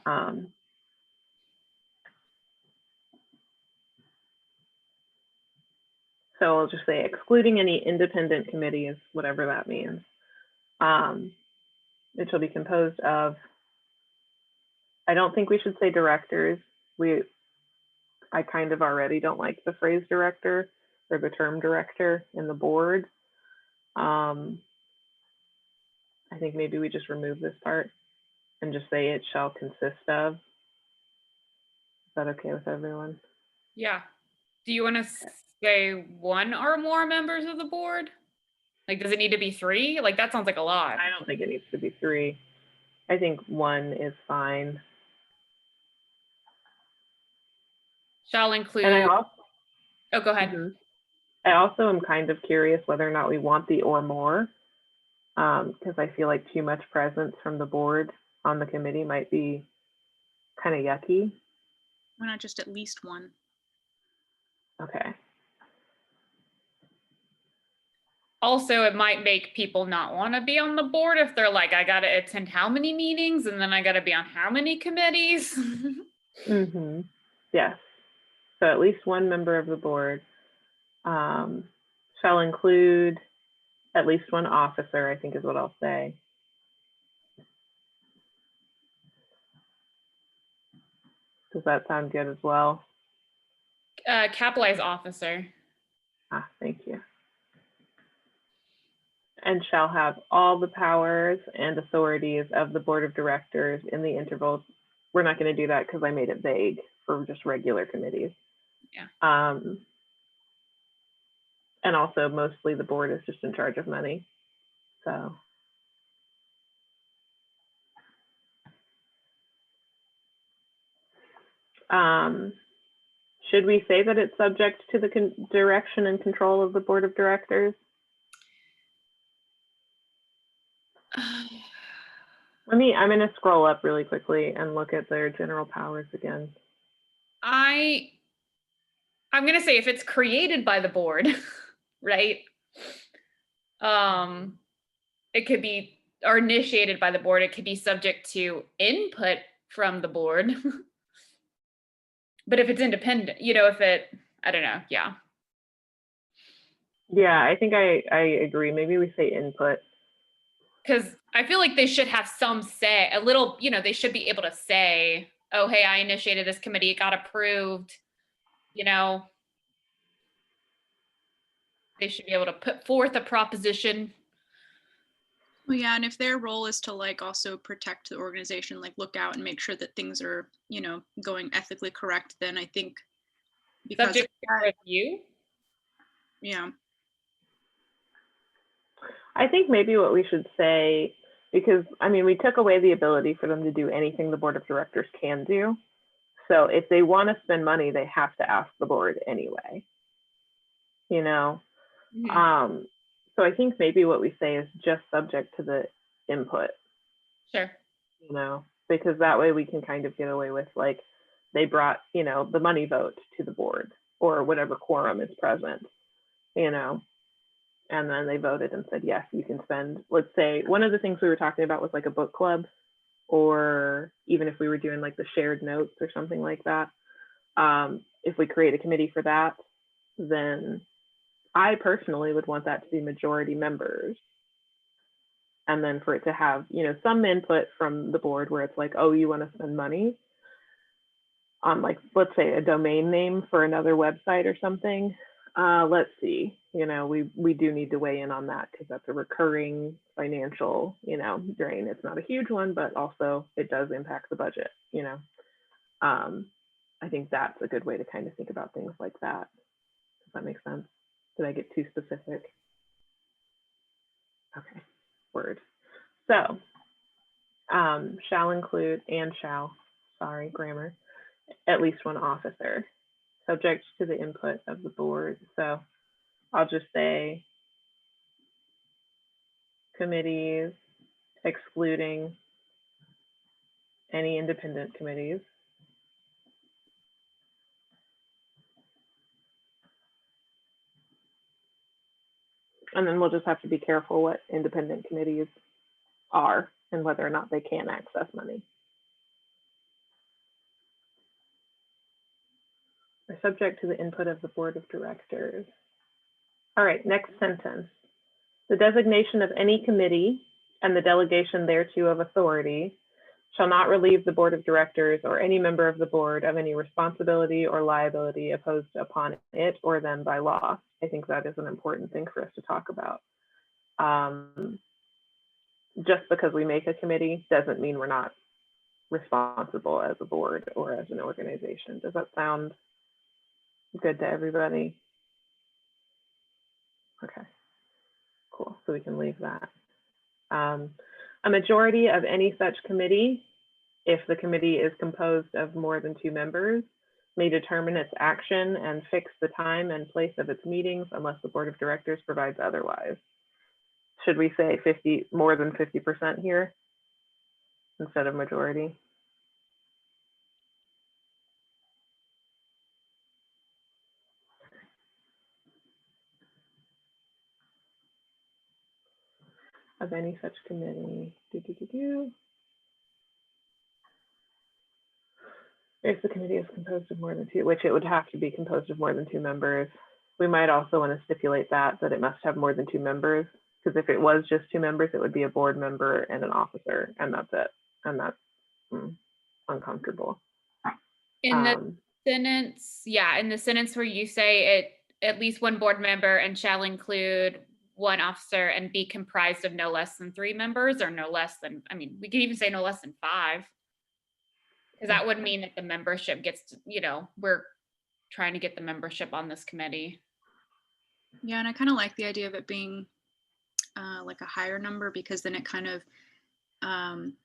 So I'll just say excluding any independent committees, whatever that means. It shall be composed of, I don't think we should say directors. I kind of already don't like the phrase director or the term director in the board. I think maybe we just remove this part and just say it shall consist of. Is that okay with everyone? Yeah. Do you want to say one or more members of the board? Like, does it need to be 3? Like, that sounds like a lot. I don't think it needs to be 3. I think 1 is fine. Shall include. And I also, oh, go ahead. I also am kind of curious whether or not we want the or more, because I feel like too much presence from the board on the committee might be kind of yucky. Why not just at least 1? Okay. Also, it might make people not want to be on the board if they're like, I got to attend how many meetings and then I got to be on how many committees. Yes. So at least 1 member of the board shall include at least 1 officer, I think is what I'll say. Does that sound good as well? Capitalize officer. Thank you. And shall have all the powers and authorities of the board of directors in the intervals. We're not going to do that because I made it vague for just regular committees. Yeah. And also mostly the board is just in charge of money. So. Should we say that it's subject to the direction and control of the board of directors? I'm going to scroll up really quickly and look at their general powers again. I'm going to say if it's created by the board, right? It could be, or initiated by the board, it could be subject to input from the board. But if it's independent, if I don't know, yeah. Yeah, I think I agree. Maybe we say input. Because I feel like they should have some say, a little, they should be able to say, oh, hey, I initiated this committee, it got approved, They should be able to put forth a proposition. Well, yeah, and if their role is to like also protect the organization, like look out and make sure that things are, going ethically correct, then I think because Subject of to that. review? Yeah. I think maybe what we should say, because I mean, we took away the ability for them to do anything the board of directors can do. So if they want to spend money, they have to ask the board anyway, you know? Mhm. So I think maybe what we say is just subject to the input, Sure. you know, because that way we can kind of get away with like, they brought, you know, the money vote to the board or whatever quorum is present, you know, and then they voted and said, yes, you can spend, let's say, one of the things we were talking about was like a book club, or even if we were doing like the shared notes or something like that. If we create a committee for that, then I personally would want that to be majority members. And then for it to have, you know, some input from the board where it's like, oh, you want to spend money on like, let's say a domain name for another website or something. Let's see, you know, we do need to weigh in on that because that's a recurring financial, you know, drain. It's not a huge one, but also it does impact the budget, you know. I think that's a good way to kind of think about things like that. Does that make sense? Did I get too specific? Okay, word. So, shall include and shall, sorry, grammar, at least one officer, subject to the input of the board. So I'll just say committees excluding any independent committees. And then we'll just have to be careful what independent committees are and whether or not they can access money. Are subject to the input of the board of directors. All right, next sentence. The designation of any committee and the delegation thereto of authority shall not relieve the board of directors or any member of the board of any responsibility or liability imposed upon it or them by law. I think that is an important thing for us to talk about. Just because we make a committee doesn't mean we're not responsible as a board or as an organization. Does that sound good to everybody? Okay, cool. So we can leave that. A majority of any such committee, if the committee is composed of more than 2 members, may determine its action and fix the time and place of its meetings unless the board of directors provides otherwise. Should we say 50, more than 50% here instead of majority? Of any such committee, if the committee is composed of more than 2, which it would have to be composed of more than 2 members. We might also want to stipulate that it must have more than 2 members, because if it was just 2 members, it would be a board member and an officer, and that's it. And that's uncomfortable. In the sentence, yeah, in the sentence where you say it, at least 1 board member and shall include 1 officer and be comprised of no less than 3 members or no less than, I mean, we could even say no less than 5. Because that would mean that the membership gets to, you know, we're trying to get the membership on this committee. Yeah, and I kind of like the idea of it being like a higher number, because then it kind of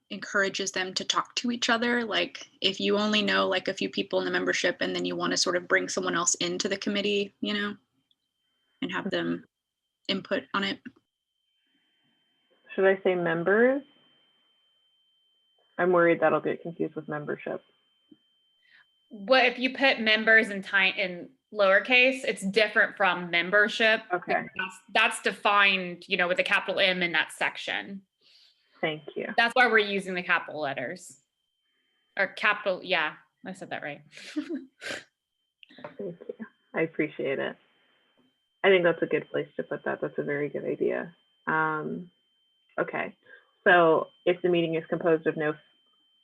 encourages them to talk to each other. Like if you only know like a few people in the membership and then you want to sort of bring someone else into the committee, you know, and have them input on it. Should I say members? I'm worried that'll get confused with membership. What if you put members in lowercase, it's different from membership. Okay. That's defined, you know, with a capital M in that section. Thank you. That's why we're using the capital letters. Or capital, yeah, I said that right. Thank you. I appreciate it. I think that's a good place to put that. That's a very good idea. Okay, so if the meeting is composed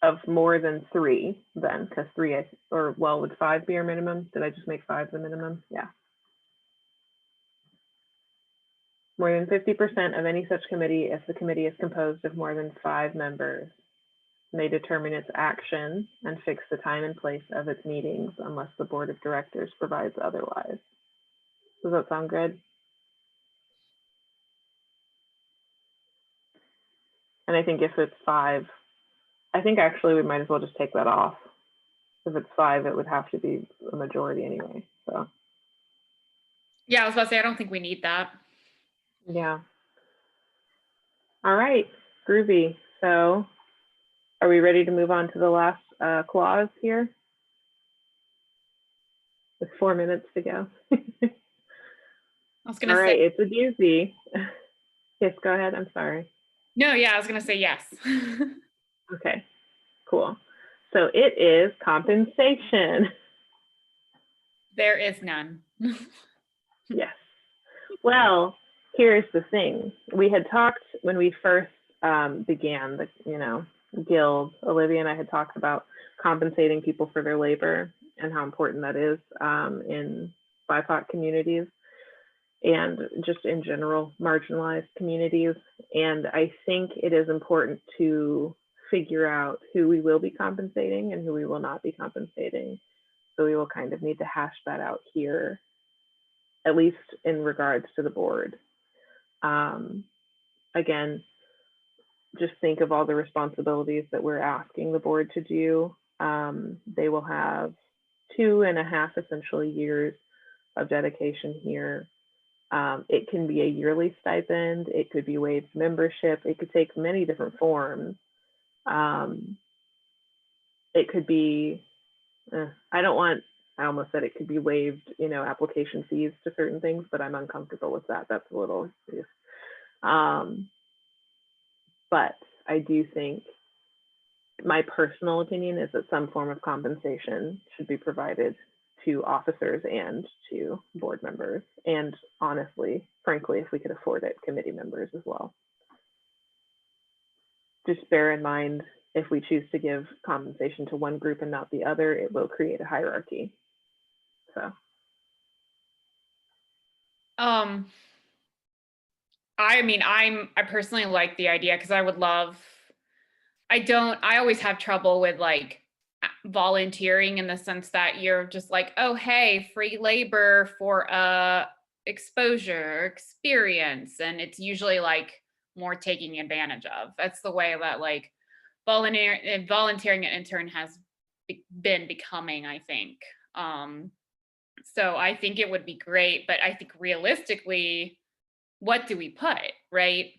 of more than 3, then, because 3, or well, would 5 be our minimum? Did I just make 5 the minimum? Yeah. More than 50% of any such committee if the committee is composed of more than 5 members. may determine its action and fix the time and place of its meetings unless the board of directors provides otherwise. Does that sound good? And I think if it's 5, I think actually we might as well just take that off. If it's 5, it would have to be a majority anyway, so. Yeah, I was about to say, I don't think we need that. Yeah. All right, groovy. So are we ready to move on to the last clause here? With 4 minutes to go. I was gonna All right, say, it's a doozy. Yes, go ahead, I'm sorry. no, yeah, I was gonna say yes. Okay, cool. So it is compensation. There is none. Yes. Well, here's the thing. We had talked when we first began the, guild. Olivia and I had talked about compensating people for their labor and how important that is in BIPOC communities and just in general marginalized communities. And I think it is important to figure out who we will be compensating and who we will not be compensating. So we will kind of need to hash that out here, at least in regards to the board. Again, just think of all the responsibilities that we're asking the board to do. They will have 2.5 essentially years of dedication here. It can be a yearly stipend. It could be waived membership. It could take many different forms. It could be, I almost said it could be waived, application fees to certain things, but I'm uncomfortable with that. That's a little, but I do think my personal opinion is that some form of compensation should be provided to officers and to board members. And honestly, frankly, if we could afford it, committee members as well. Just bear in mind, if we choose to give compensation to one group and not the other, it will create a hierarchy. So. I personally like the idea because I always have trouble with like volunteering in the sense that you're just like, oh, hey, free labor for exposure, experience. And it's usually like more taking advantage of. That's the way that like volunteering at intern has been becoming, I think. So I think it would be great, but I think realistically, what do we put, right?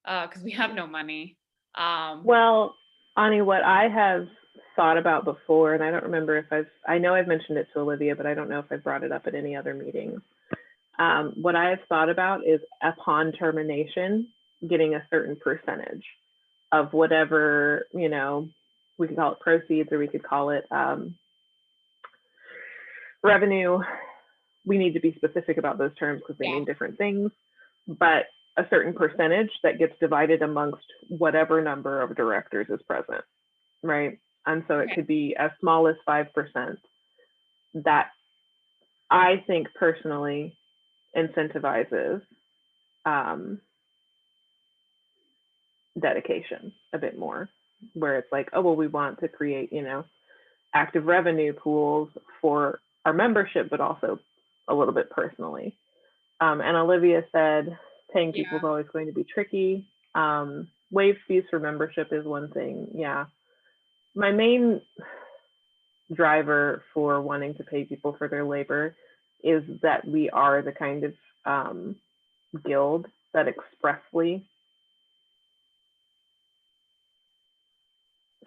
Because we have no money. Well, Ani, what I have thought about before, and I don't remember if I know I've mentioned it to Olivia, but I don't know if I've brought it up at any other meetings. What I have thought about is upon termination, getting a certain percentage of whatever, we could call it proceeds or we could call it revenue. We need to be specific about those terms because they mean different things, but a certain percentage that gets divided amongst whatever number of directors is present, right? And so it could be as small as 5%. That I think personally incentivizes dedication a bit more, where it's like, oh, well, we want to create, active revenue pools for our membership, but also a little bit personally. And Olivia said, paying people is always going to be tricky. Waived fees for membership is one thing. Yeah. My main driver for wanting to pay people for their labor is that we are the kind of guild that expressly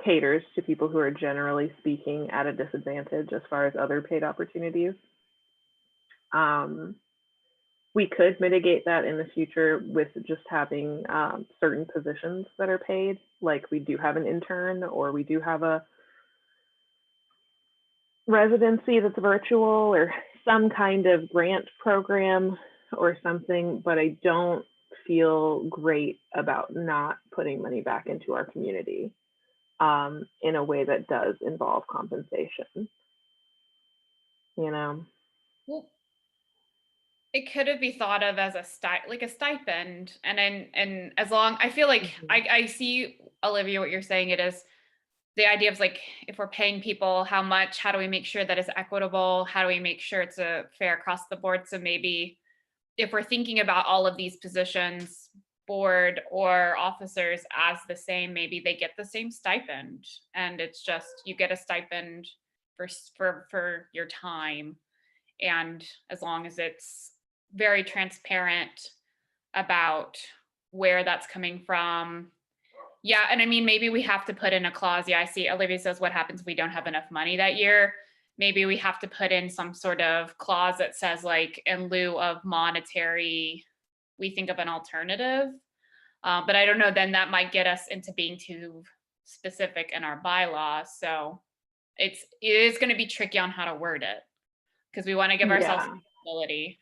caters to people who are generally speaking at a disadvantage as far as other paid opportunities. We could mitigate that in the future with just having certain positions that are paid, like we do have an intern or we do have a residency that's virtual or some kind of grant program or something, but I don't feel great about not putting money back into our community in a way that does involve compensation, Well, it could be thought of as a stipend, and as long I feel like I see Olivia, what you're saying, it is the idea of like, if we're paying people how much, how do we make sure that it's equitable? How do we make sure it's a fair across the board? So maybe if we're thinking about all of these positions, board or officers as the same, maybe they get the same stipend, and it's just, you get a stipend for your time. And as long as it's very transparent about where that's coming from. Yeah, and I mean, maybe we have to put in a clause. Yeah, I see Olivia says, what happens if we don't have enough money that year? Maybe we have to put in some sort of clause that says like, in lieu of monetary, we think of an alternative. But I don't know, then that might get us into being too specific in our bylaws. So it is going to be tricky on how to word it, because we want to give ourselves Yeah. ability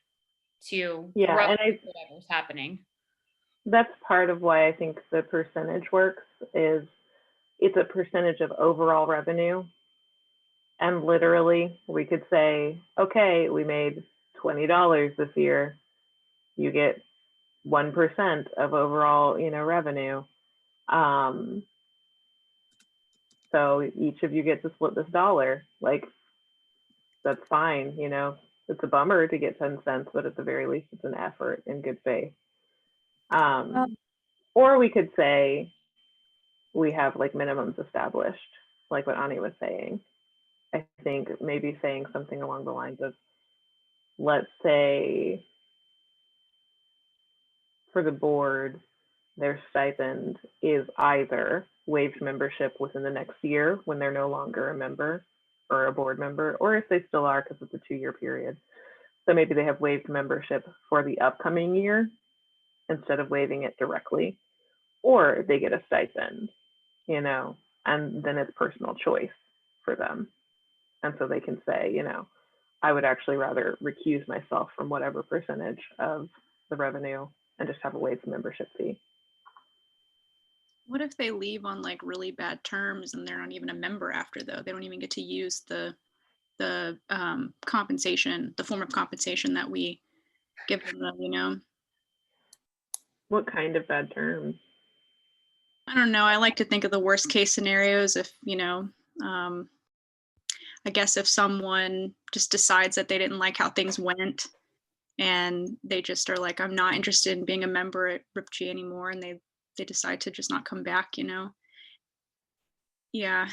to Yeah, grow and whatever's happening. that's part of why I think the percentage works, is it's a percentage of overall revenue. And literally we could say, okay, we made $20 this year. You get 1% of overall, revenue. So each of you get to split this dollar. Like, that's fine, It's a bummer to get 10 cents, but at the very least, it's an effort in good faith. Or we could say we have like minimums established, like what Ani was saying. I think maybe saying something along the lines of, let's say for the board, their stipend is either waived membership within the next year when they're no longer a member or a board member, or if they still are because it's a 2-year period. So maybe they have waived membership for the upcoming year instead of waiving it directly, or they get a stipend, and then it's personal choice for them. And so they can say, I would actually rather recuse myself from whatever percentage of the revenue and just have a waived membership fee. What if they leave on like really bad terms and they're not even a member after, though? They don't even get to use the compensation, the form of compensation that we give them, What kind of bad terms? I don't know. I like to think of the worst case scenarios. If, I guess if someone just decides that they didn't like how things went and they just are like, I'm not interested in being a member at RIPG anymore, and they decide to just not come back, Yeah,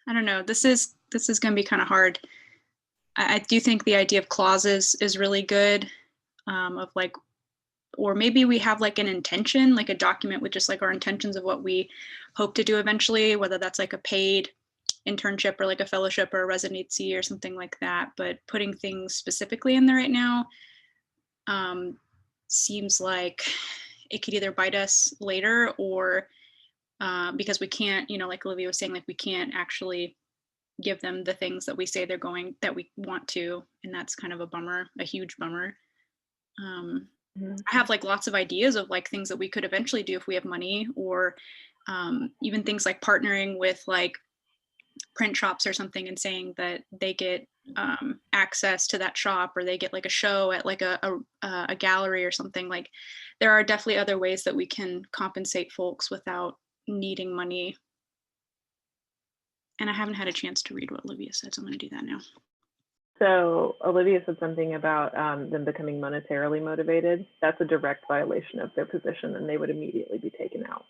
I don't know. This is going to be kind of hard. I do think the idea of clauses is really good, of like, or maybe we have like an intention, like a document with just like our intentions of what we hope to do eventually, whether that's like a paid internship or like a fellowship or a residency or something like that. But putting things specifically in there right now seems like it could either bite us later, or because we can't, like Olivia was saying, like we can't actually give them the things that we say that we want to, and that's kind of a bummer, a huge bummer. I have like lots of ideas of like things that we could eventually do if we have money, or even things like partnering with like print shops or something and saying that they get access to that shop, or they get like a show at like a gallery or something. Like there are definitely other ways that we can compensate folks without needing money. And I haven't had a chance to read what Olivia said, so I'm going to do that now. So Olivia said something about them becoming monetarily motivated. That's a direct violation of their position, and they would immediately be taken out.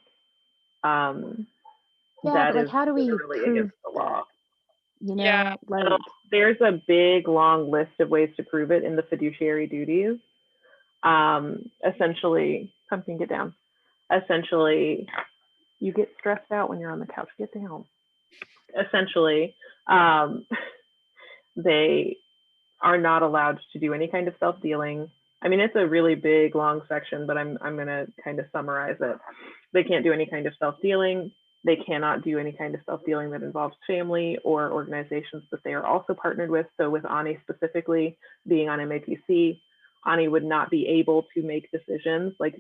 Yeah, that but like, is how do we literally prove against the law. Yeah. Like, So there's a big, long list of ways to prove it in the fiduciary duties. Essentially, pumpkin, get down. Essentially, you get stressed out when you're on the couch. Get down. Essentially, they are not allowed to do any kind of self-dealing. I mean, it's a really big, long section, but I'm going to kind of summarize it. They can't do any kind of self-dealing. They cannot do any kind of self-dealing that involves family or organizations that they are also partnered with. So with Ani specifically being on MAPC, Ani would not be able to make decisions. Like,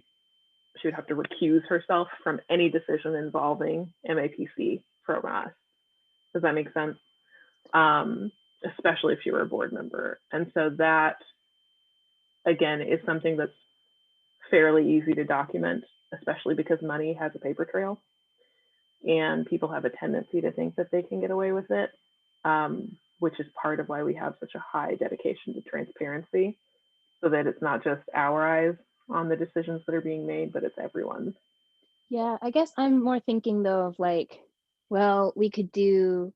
she would have to recuse herself from any decision involving MAPC from us. Does that make sense? Especially if you were a board member. And so that, again, is something that's fairly easy to document, especially because money has a paper trail. and people have a tendency to think that they can get away with it, which is part of why we have such a high dedication to transparency, so that it's not just our eyes on the decisions that are being made, but it's everyone's. Yeah, I guess I'm more thinking though of like, well, we could do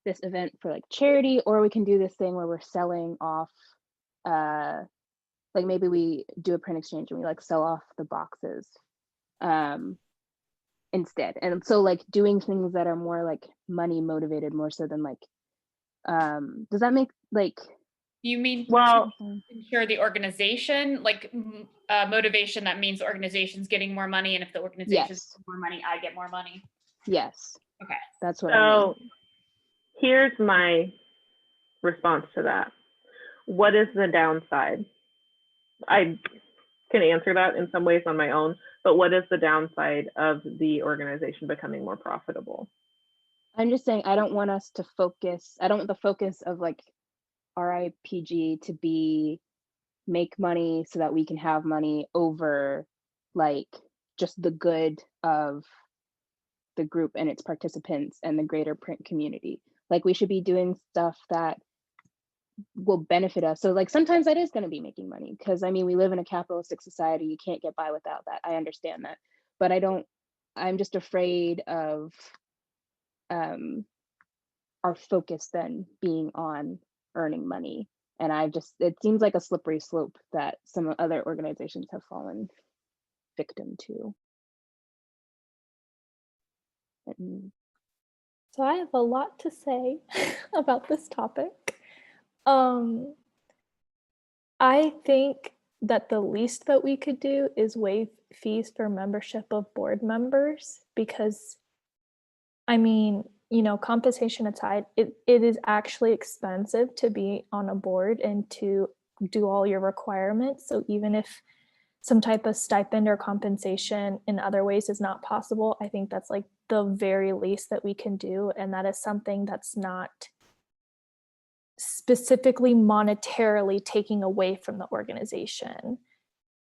this event for like charity, or we can do this thing where we're selling off, like maybe we do a print exchange and we like sell off the boxes instead. And so like doing things that are more like money motivated more so than like, does that make like, You mean Well, to ensure the organization, like motivation that means the organization's getting more money, and if the organization's yes, getting more money, I get more money. yes, Okay. that's what I mean. so here's my response to that. What is the downside? I can answer that in some ways on my own, but what is the downside of the organization becoming more profitable? I'm just saying I don't want us to focus, I don't want the focus of like RIPG to be make money so that we can have money over like just the good of the group and its participants and the greater print community. Like we should be doing stuff that will benefit us. So like sometimes that is going to be making money, because I mean we live in a capitalistic society, you can't get by without that. I understand that, but I'm just afraid of our focus then being on earning money. And it seems like a slippery slope that some other organizations have fallen victim to. So I have a lot to say about this topic. I think that the least that we could do is waive fees for membership of board members, because I mean, you know, compensation aside, it is actually expensive to be on a board and to do all your requirements. So even if some type of stipend or compensation in other ways is not possible, I think that's like the very least that we can do. And that is something that's not specifically monetarily taking away from the organization.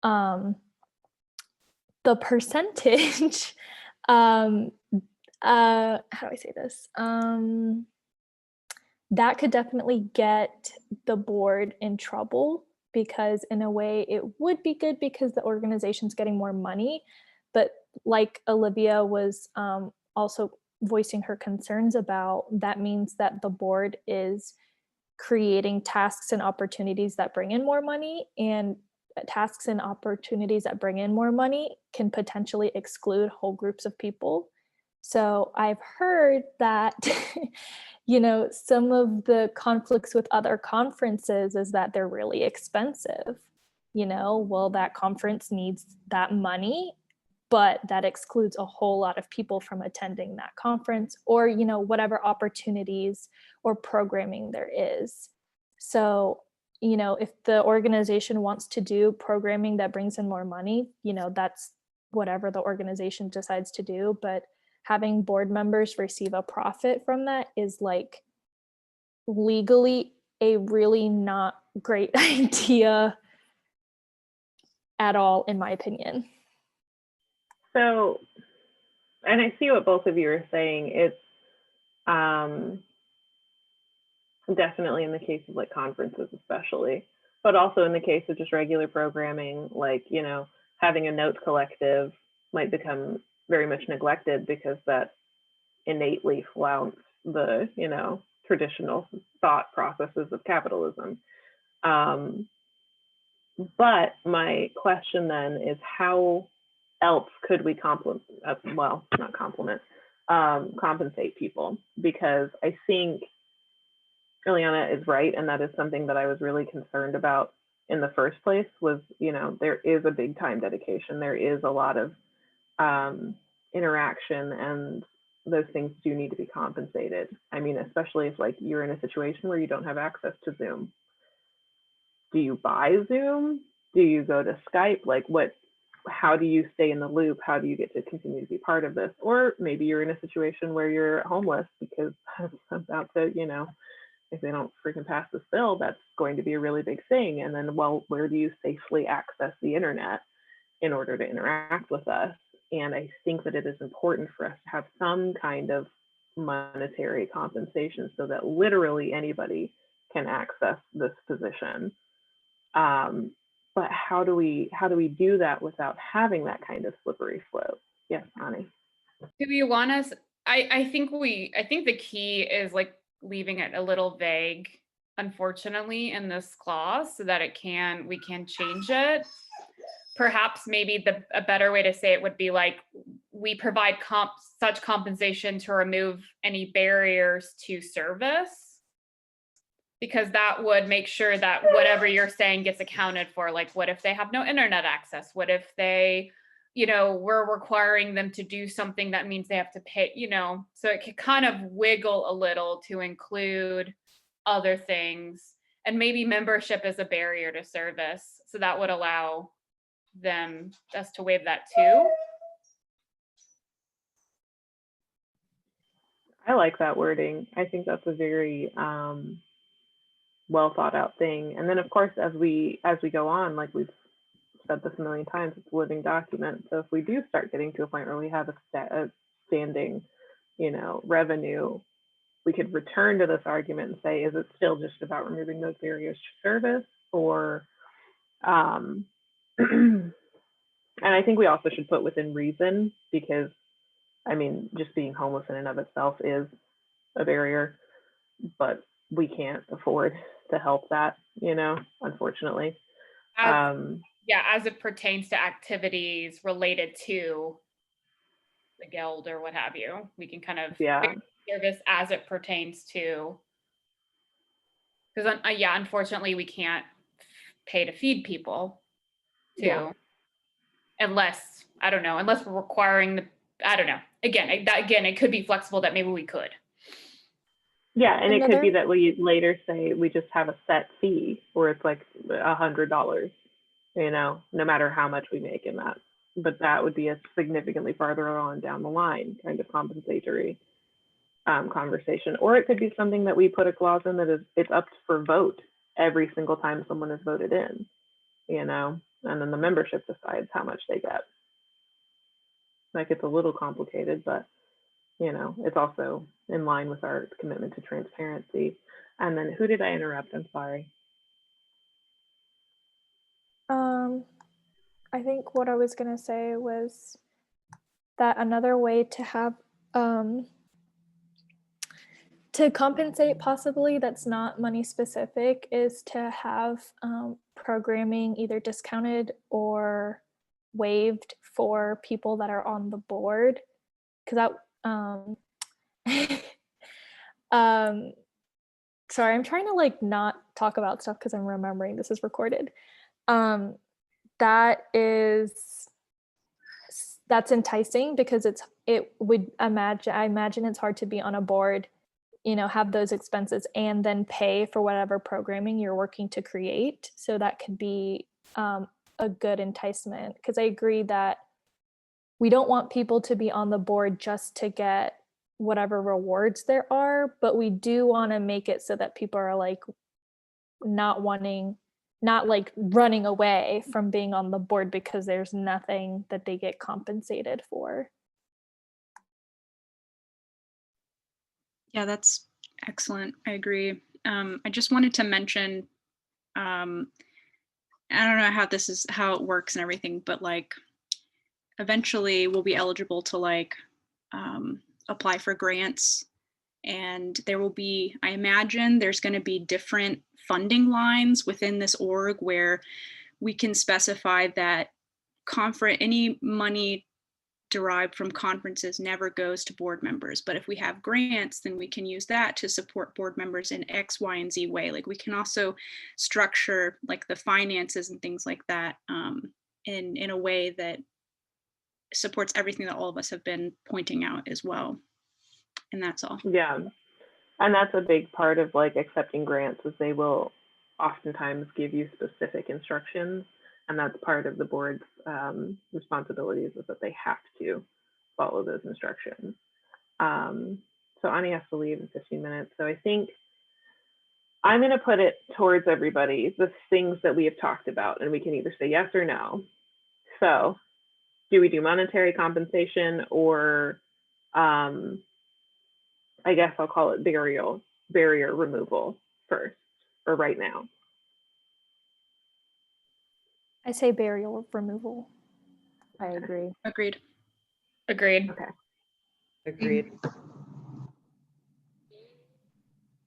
The percentage, how do I say this? That could definitely get the board in trouble, because in a way it would be good because the organization's getting more money. But like Olivia was also voicing her concerns about, that means that the board is creating tasks and opportunities that bring in more money, and tasks and opportunities that bring in more money can potentially exclude whole groups of people. So I've heard that, you know, some of the conflicts with other conferences is that they're really expensive. You know, well, that conference needs that money, but that excludes a whole lot of people from attending that conference, or, you know, whatever opportunities or programming there is. So, you know, if the organization wants to do programming that brings in more money, you know, that's whatever the organization decides to do. But having board members receive a profit from that is like legally a really not great idea at all, in my opinion. So, and I see what both of you are saying. It's definitely in the case of like conferences especially, but also in the case of just regular programming, like, you know, having a note collective might become very much neglected because that innately flouts the, you know, traditional thought processes of capitalism. But my question then is, how else could we compensate people? Because I think Ileana is right, and that is something that I was really concerned about in the first place, was, you know, there is a big time dedication, there is a lot of interaction, and those things do need to be compensated. I mean, especially if like you're in a situation where you don't have access to Zoom. Do you buy Zoom? Do you go to Skype? Like how do you stay in the loop? How do you get to continue to be part of this? Or maybe you're in a situation where you're homeless because about to, you know, if they don't freaking pass this bill, that's going to be a really big thing. And then, well, where do you safely access the internet in order to interact with us? And I think that it is important for us to have some kind of monetary compensation so that literally anybody can access this position. But how do we do that without having that kind of slippery slope? Yes, Ani. Do we want us? I think the key is like leaving it a little vague, unfortunately, in this clause so that we can change it. Perhaps maybe a better way to say it would be like, we provide such compensation to remove any barriers to service, because that would make sure that whatever you're saying gets accounted for. Like, what if they have no internet access? What if they, we're requiring them to do something that means they have to pay, so it could kind of wiggle a little to include other things. And maybe membership is a barrier to service. So that would allow us to waive that too. I like that wording. I think that's a very well thought out thing. And then of course, as we go on, like we've said this a million times, it's a living document. So if we do start getting to a point where we have a standing, revenue, we could return to this argument and say, is it still just about removing those barriers to service, or and I think we also should put within reason, because I mean, just being homeless in and of itself is a barrier, but we can't afford to help that, unfortunately. As it pertains to activities related to the guild or what have you, we can kind of service as it pertains to, because unfortunately we can't pay to feed people too, unless we're requiring again, it could be flexible that maybe we could. Yeah, and it could be that we later say we just have a set fee, or it's like $100, no matter how much we make in that. But that would be a significantly farther on down the line kind of compensatory conversation. Or it could be something that we put a clause in that it's up for vote every single time someone is voted in, and then the membership decides how much they get. Like, it's a little complicated, but it's also in line with our commitment to transparency. And then who did I interrupt? I'm sorry. I think what I was going to say was that another way to have to compensate, possibly, that's not money specific, is to have programming either discounted or waived for people that are on the board, because that sorry, I'm trying to like not talk about stuff because I'm remembering this is recorded. That's enticing, because I imagine it's hard to be on a board, have those expenses and then pay for whatever programming you're working to create. So that could be a good enticement, because I agree that we don't want people to be on the board just to get whatever rewards there are, but we do want to make it so that people are like not like running away from being on the board because there's nothing that they get compensated for. Yeah, that's excellent. I agree. I just wanted to mention, I don't know how it works and everything, but like eventually we'll be eligible to like apply for grants, and there will be, I imagine there's going to be different funding lines within this org where we can specify that any money derived from conferences never goes to board members. But if we have grants, then we can use that to support board members in X, Y, and Z way. Like, we can also structure like the finances and things like that in a way that supports everything that all of us have been pointing out as well. And that's all. Yeah. And that's a big part of like accepting grants, is they will oftentimes give you specific instructions. And that's part of the board's responsibilities, is that they have to follow those instructions. So Ani has to leave in 15 minutes. So I think I'm going to put it towards everybody, the things that we have talked about, and we can either say yes or no. So do we do monetary compensation, or I guess I'll call it barrier removal first, or right now? I say barrier removal. I agree. Agreed. Agreed. Okay. Agreed.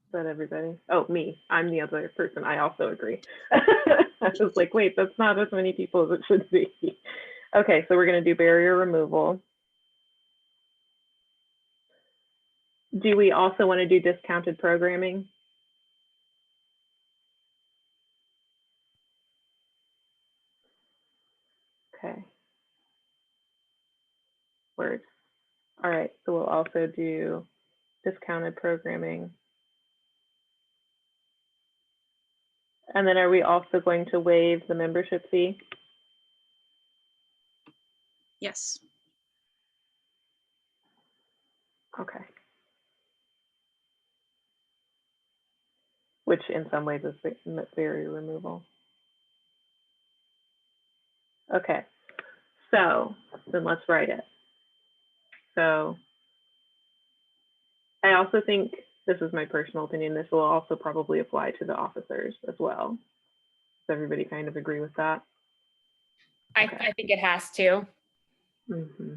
Is that everybody? Oh, me. I'm the other person. I also agree. I was like, wait, that's not as many people as it should be. Okay, so we're going to do barrier removal. Do we also want to do discounted programming? Okay. Words. All right, so we'll also do discounted programming. And then are we also going to waive the membership fee? Yes. Okay. Which in some ways is barrier removal. Okay, so then let's write it. So I also think, this is my personal opinion, this will also probably apply to the officers as well. Does everybody kind of agree with that? Okay. I think it has to. Mm-hmm.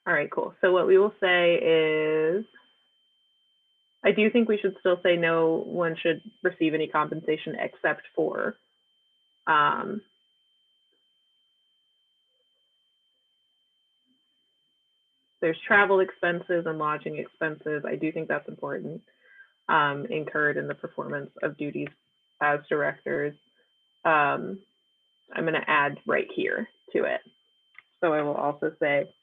All right, cool. So what we will say is, I do think we should still say no one should receive any compensation except for there's travel expenses and lodging expenses. I do think that's important, incurred in the performance of duties as directors. I'm going to add right here to it. So I will also say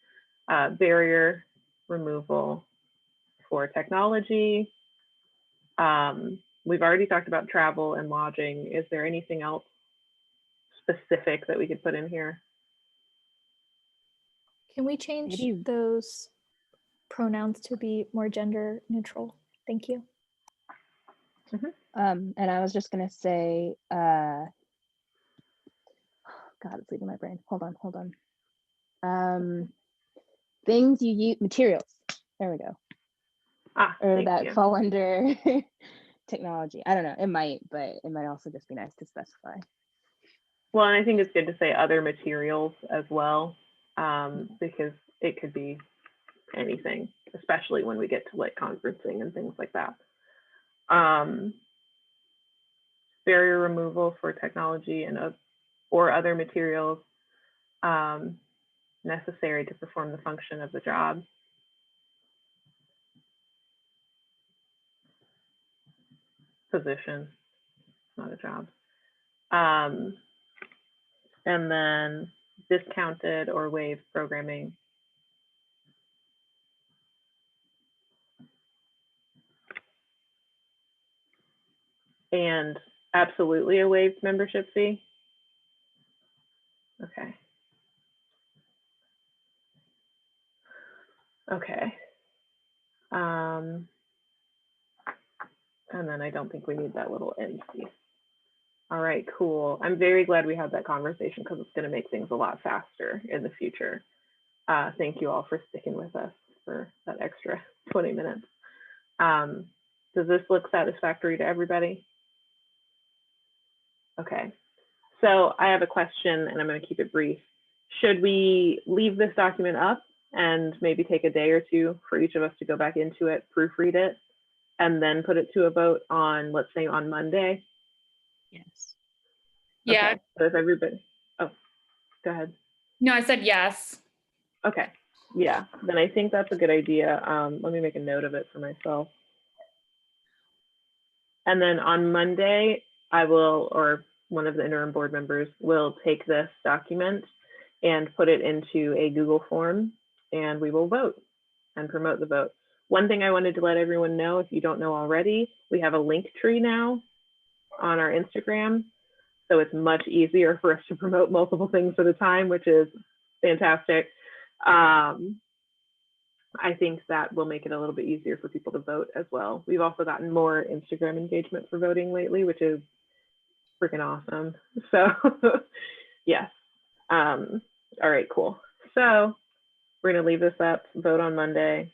barrier removal for technology. We've already talked about travel and lodging. Is there anything else specific that we could put in here? Can we change Maybe- those pronouns to be more gender neutral? Thank you. And I was just gonna say, God, it's leaving my brain. Hold on. Things you use, materials. There we go. Or Thank that you. fall under technology. I don't know. It might, but it might also just be nice to specify. Well, and I think it's good to say other materials as well, because it could be anything, especially when we get to like conferencing and things like that. Barrier removal for technology and or other materials necessary to perform the function of the job. Position, not a job. And then discounted or waived programming. And absolutely a waived membership fee. Okay. Okay. And then I don't think we need that little end piece. All right, cool. I'm very glad we had that conversation because it's going to make things a lot faster in the future. Thank you all for sticking with us for that extra 20 minutes. Does this look satisfactory to everybody? Okay, so I have a question and I'm going to keep it brief. Should we leave this document up and maybe take a day or two for each of us to go back into it, proofread it, and then put it to a vote on, let's say, on Monday? Yes. Yeah. Okay. So if everybody, oh, go ahead. No, I said yes. Okay. Yeah, then I think that's a good idea. Let me make a note of it for myself. And then on Monday, I will, or one of the interim board members will take this document and put it into a Google form, and we will vote and promote the vote. One thing I wanted to let everyone know, if you don't know already, we have a link tree now on our Instagram. So it's much easier for us to promote multiple things at a time, which is fantastic. I think that will make it a little bit easier for people to vote as well. We've also gotten more Instagram engagement for voting lately, which is freaking awesome. So yes, All right, cool. So we're gonna leave this up, vote on Monday.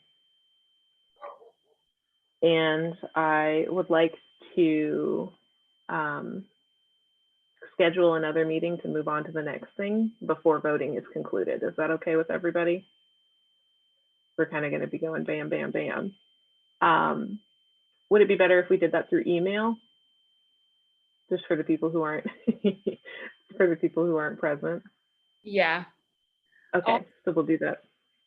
And I would like to schedule another meeting to move on to the next thing before voting is concluded. Is that okay with everybody? We're kind of going to be going bam, bam, bam. Would it be better if we did that through email? Just for the people who aren't present. Yeah. Okay, so we'll do that.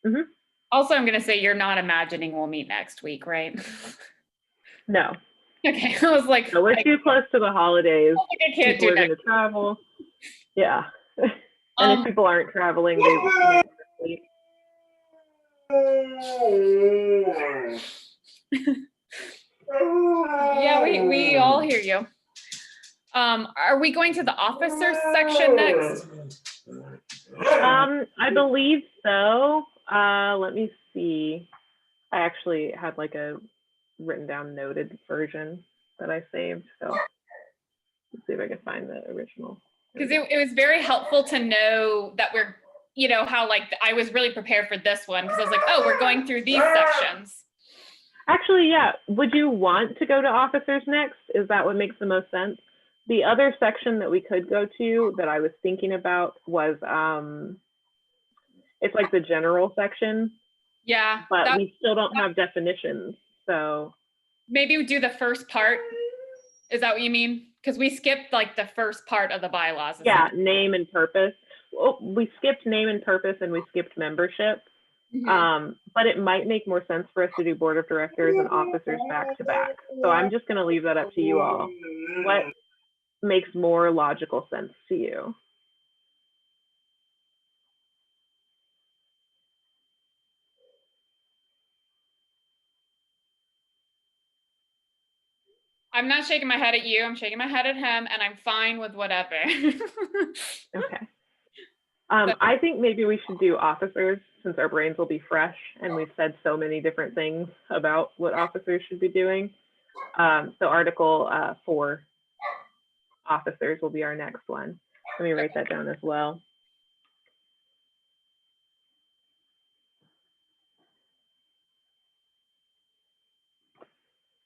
Mm-hmm. Also, I'm going to say you're not imagining we'll meet next week, right? No. Okay. I was like, No, we're too close to the holidays. I can't People do are going to next. travel. Yeah. And if people aren't traveling, they will sleep. Yeah, we all hear you. Are we going to the officers section next? I believe so. Let me see. I actually had like a written down noted version that I saved. So let's see if I can find the original. Because it was very helpful to know that we're, how like I was really prepared for this one because I was like, oh, we're going through these sections. Actually, yeah. Would you want to go to officers next? Is that what makes the most sense? The other section that we could go to that I was thinking about was, it's like the general section. Yeah. But we still don't have definitions, so. Maybe we do the first part. Is that what you mean? Because we skipped like the first part of the bylaws. Yeah, name and purpose. Well, we skipped name and purpose and we skipped membership. Mm-hmm. But it might make more sense for us to do board of directors and officers back to back. So I'm just gonna leave that up to you all. What makes more logical sense to you? I'm not shaking my head at you. I'm shaking my head at him, and I'm fine with whatever. Okay. I think maybe we should do officers since our brains will be fresh and we've said so many different things about what officers should be doing. So Article 4, officers, will be our next one. Let me write that down as well.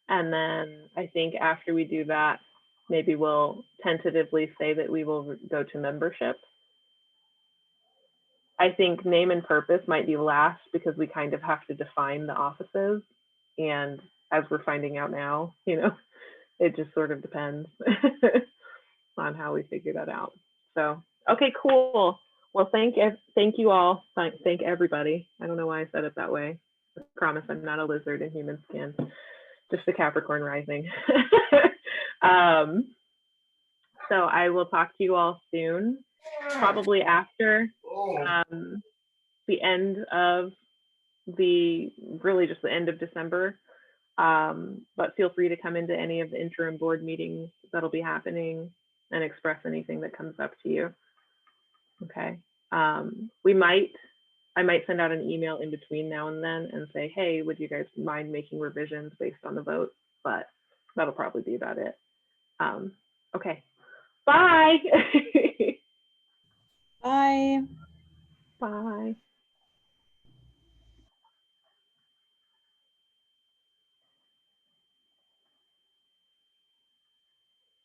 And then I think after we do that, maybe we'll tentatively say that we will go to membership. I think name and purpose might be last because we kind of have to define the offices. And as we're finding out now, it just sort of depends on how we figure that out. So, okay, cool. Well, thank you all. Thank everybody. I don't know why I said it that way. I promise I'm not a lizard in human skin, just a Capricorn rising. So I will talk to you all soon, probably after the end of really just the end of December. But feel free to come into any of the interim board meetings that'll be happening and express anything that comes up to you. Okay. I might send out an email in between now and then and say, hey, would you guys mind making revisions based on the vote? But that'll probably be about it. Okay. Bye. Bye. Bye.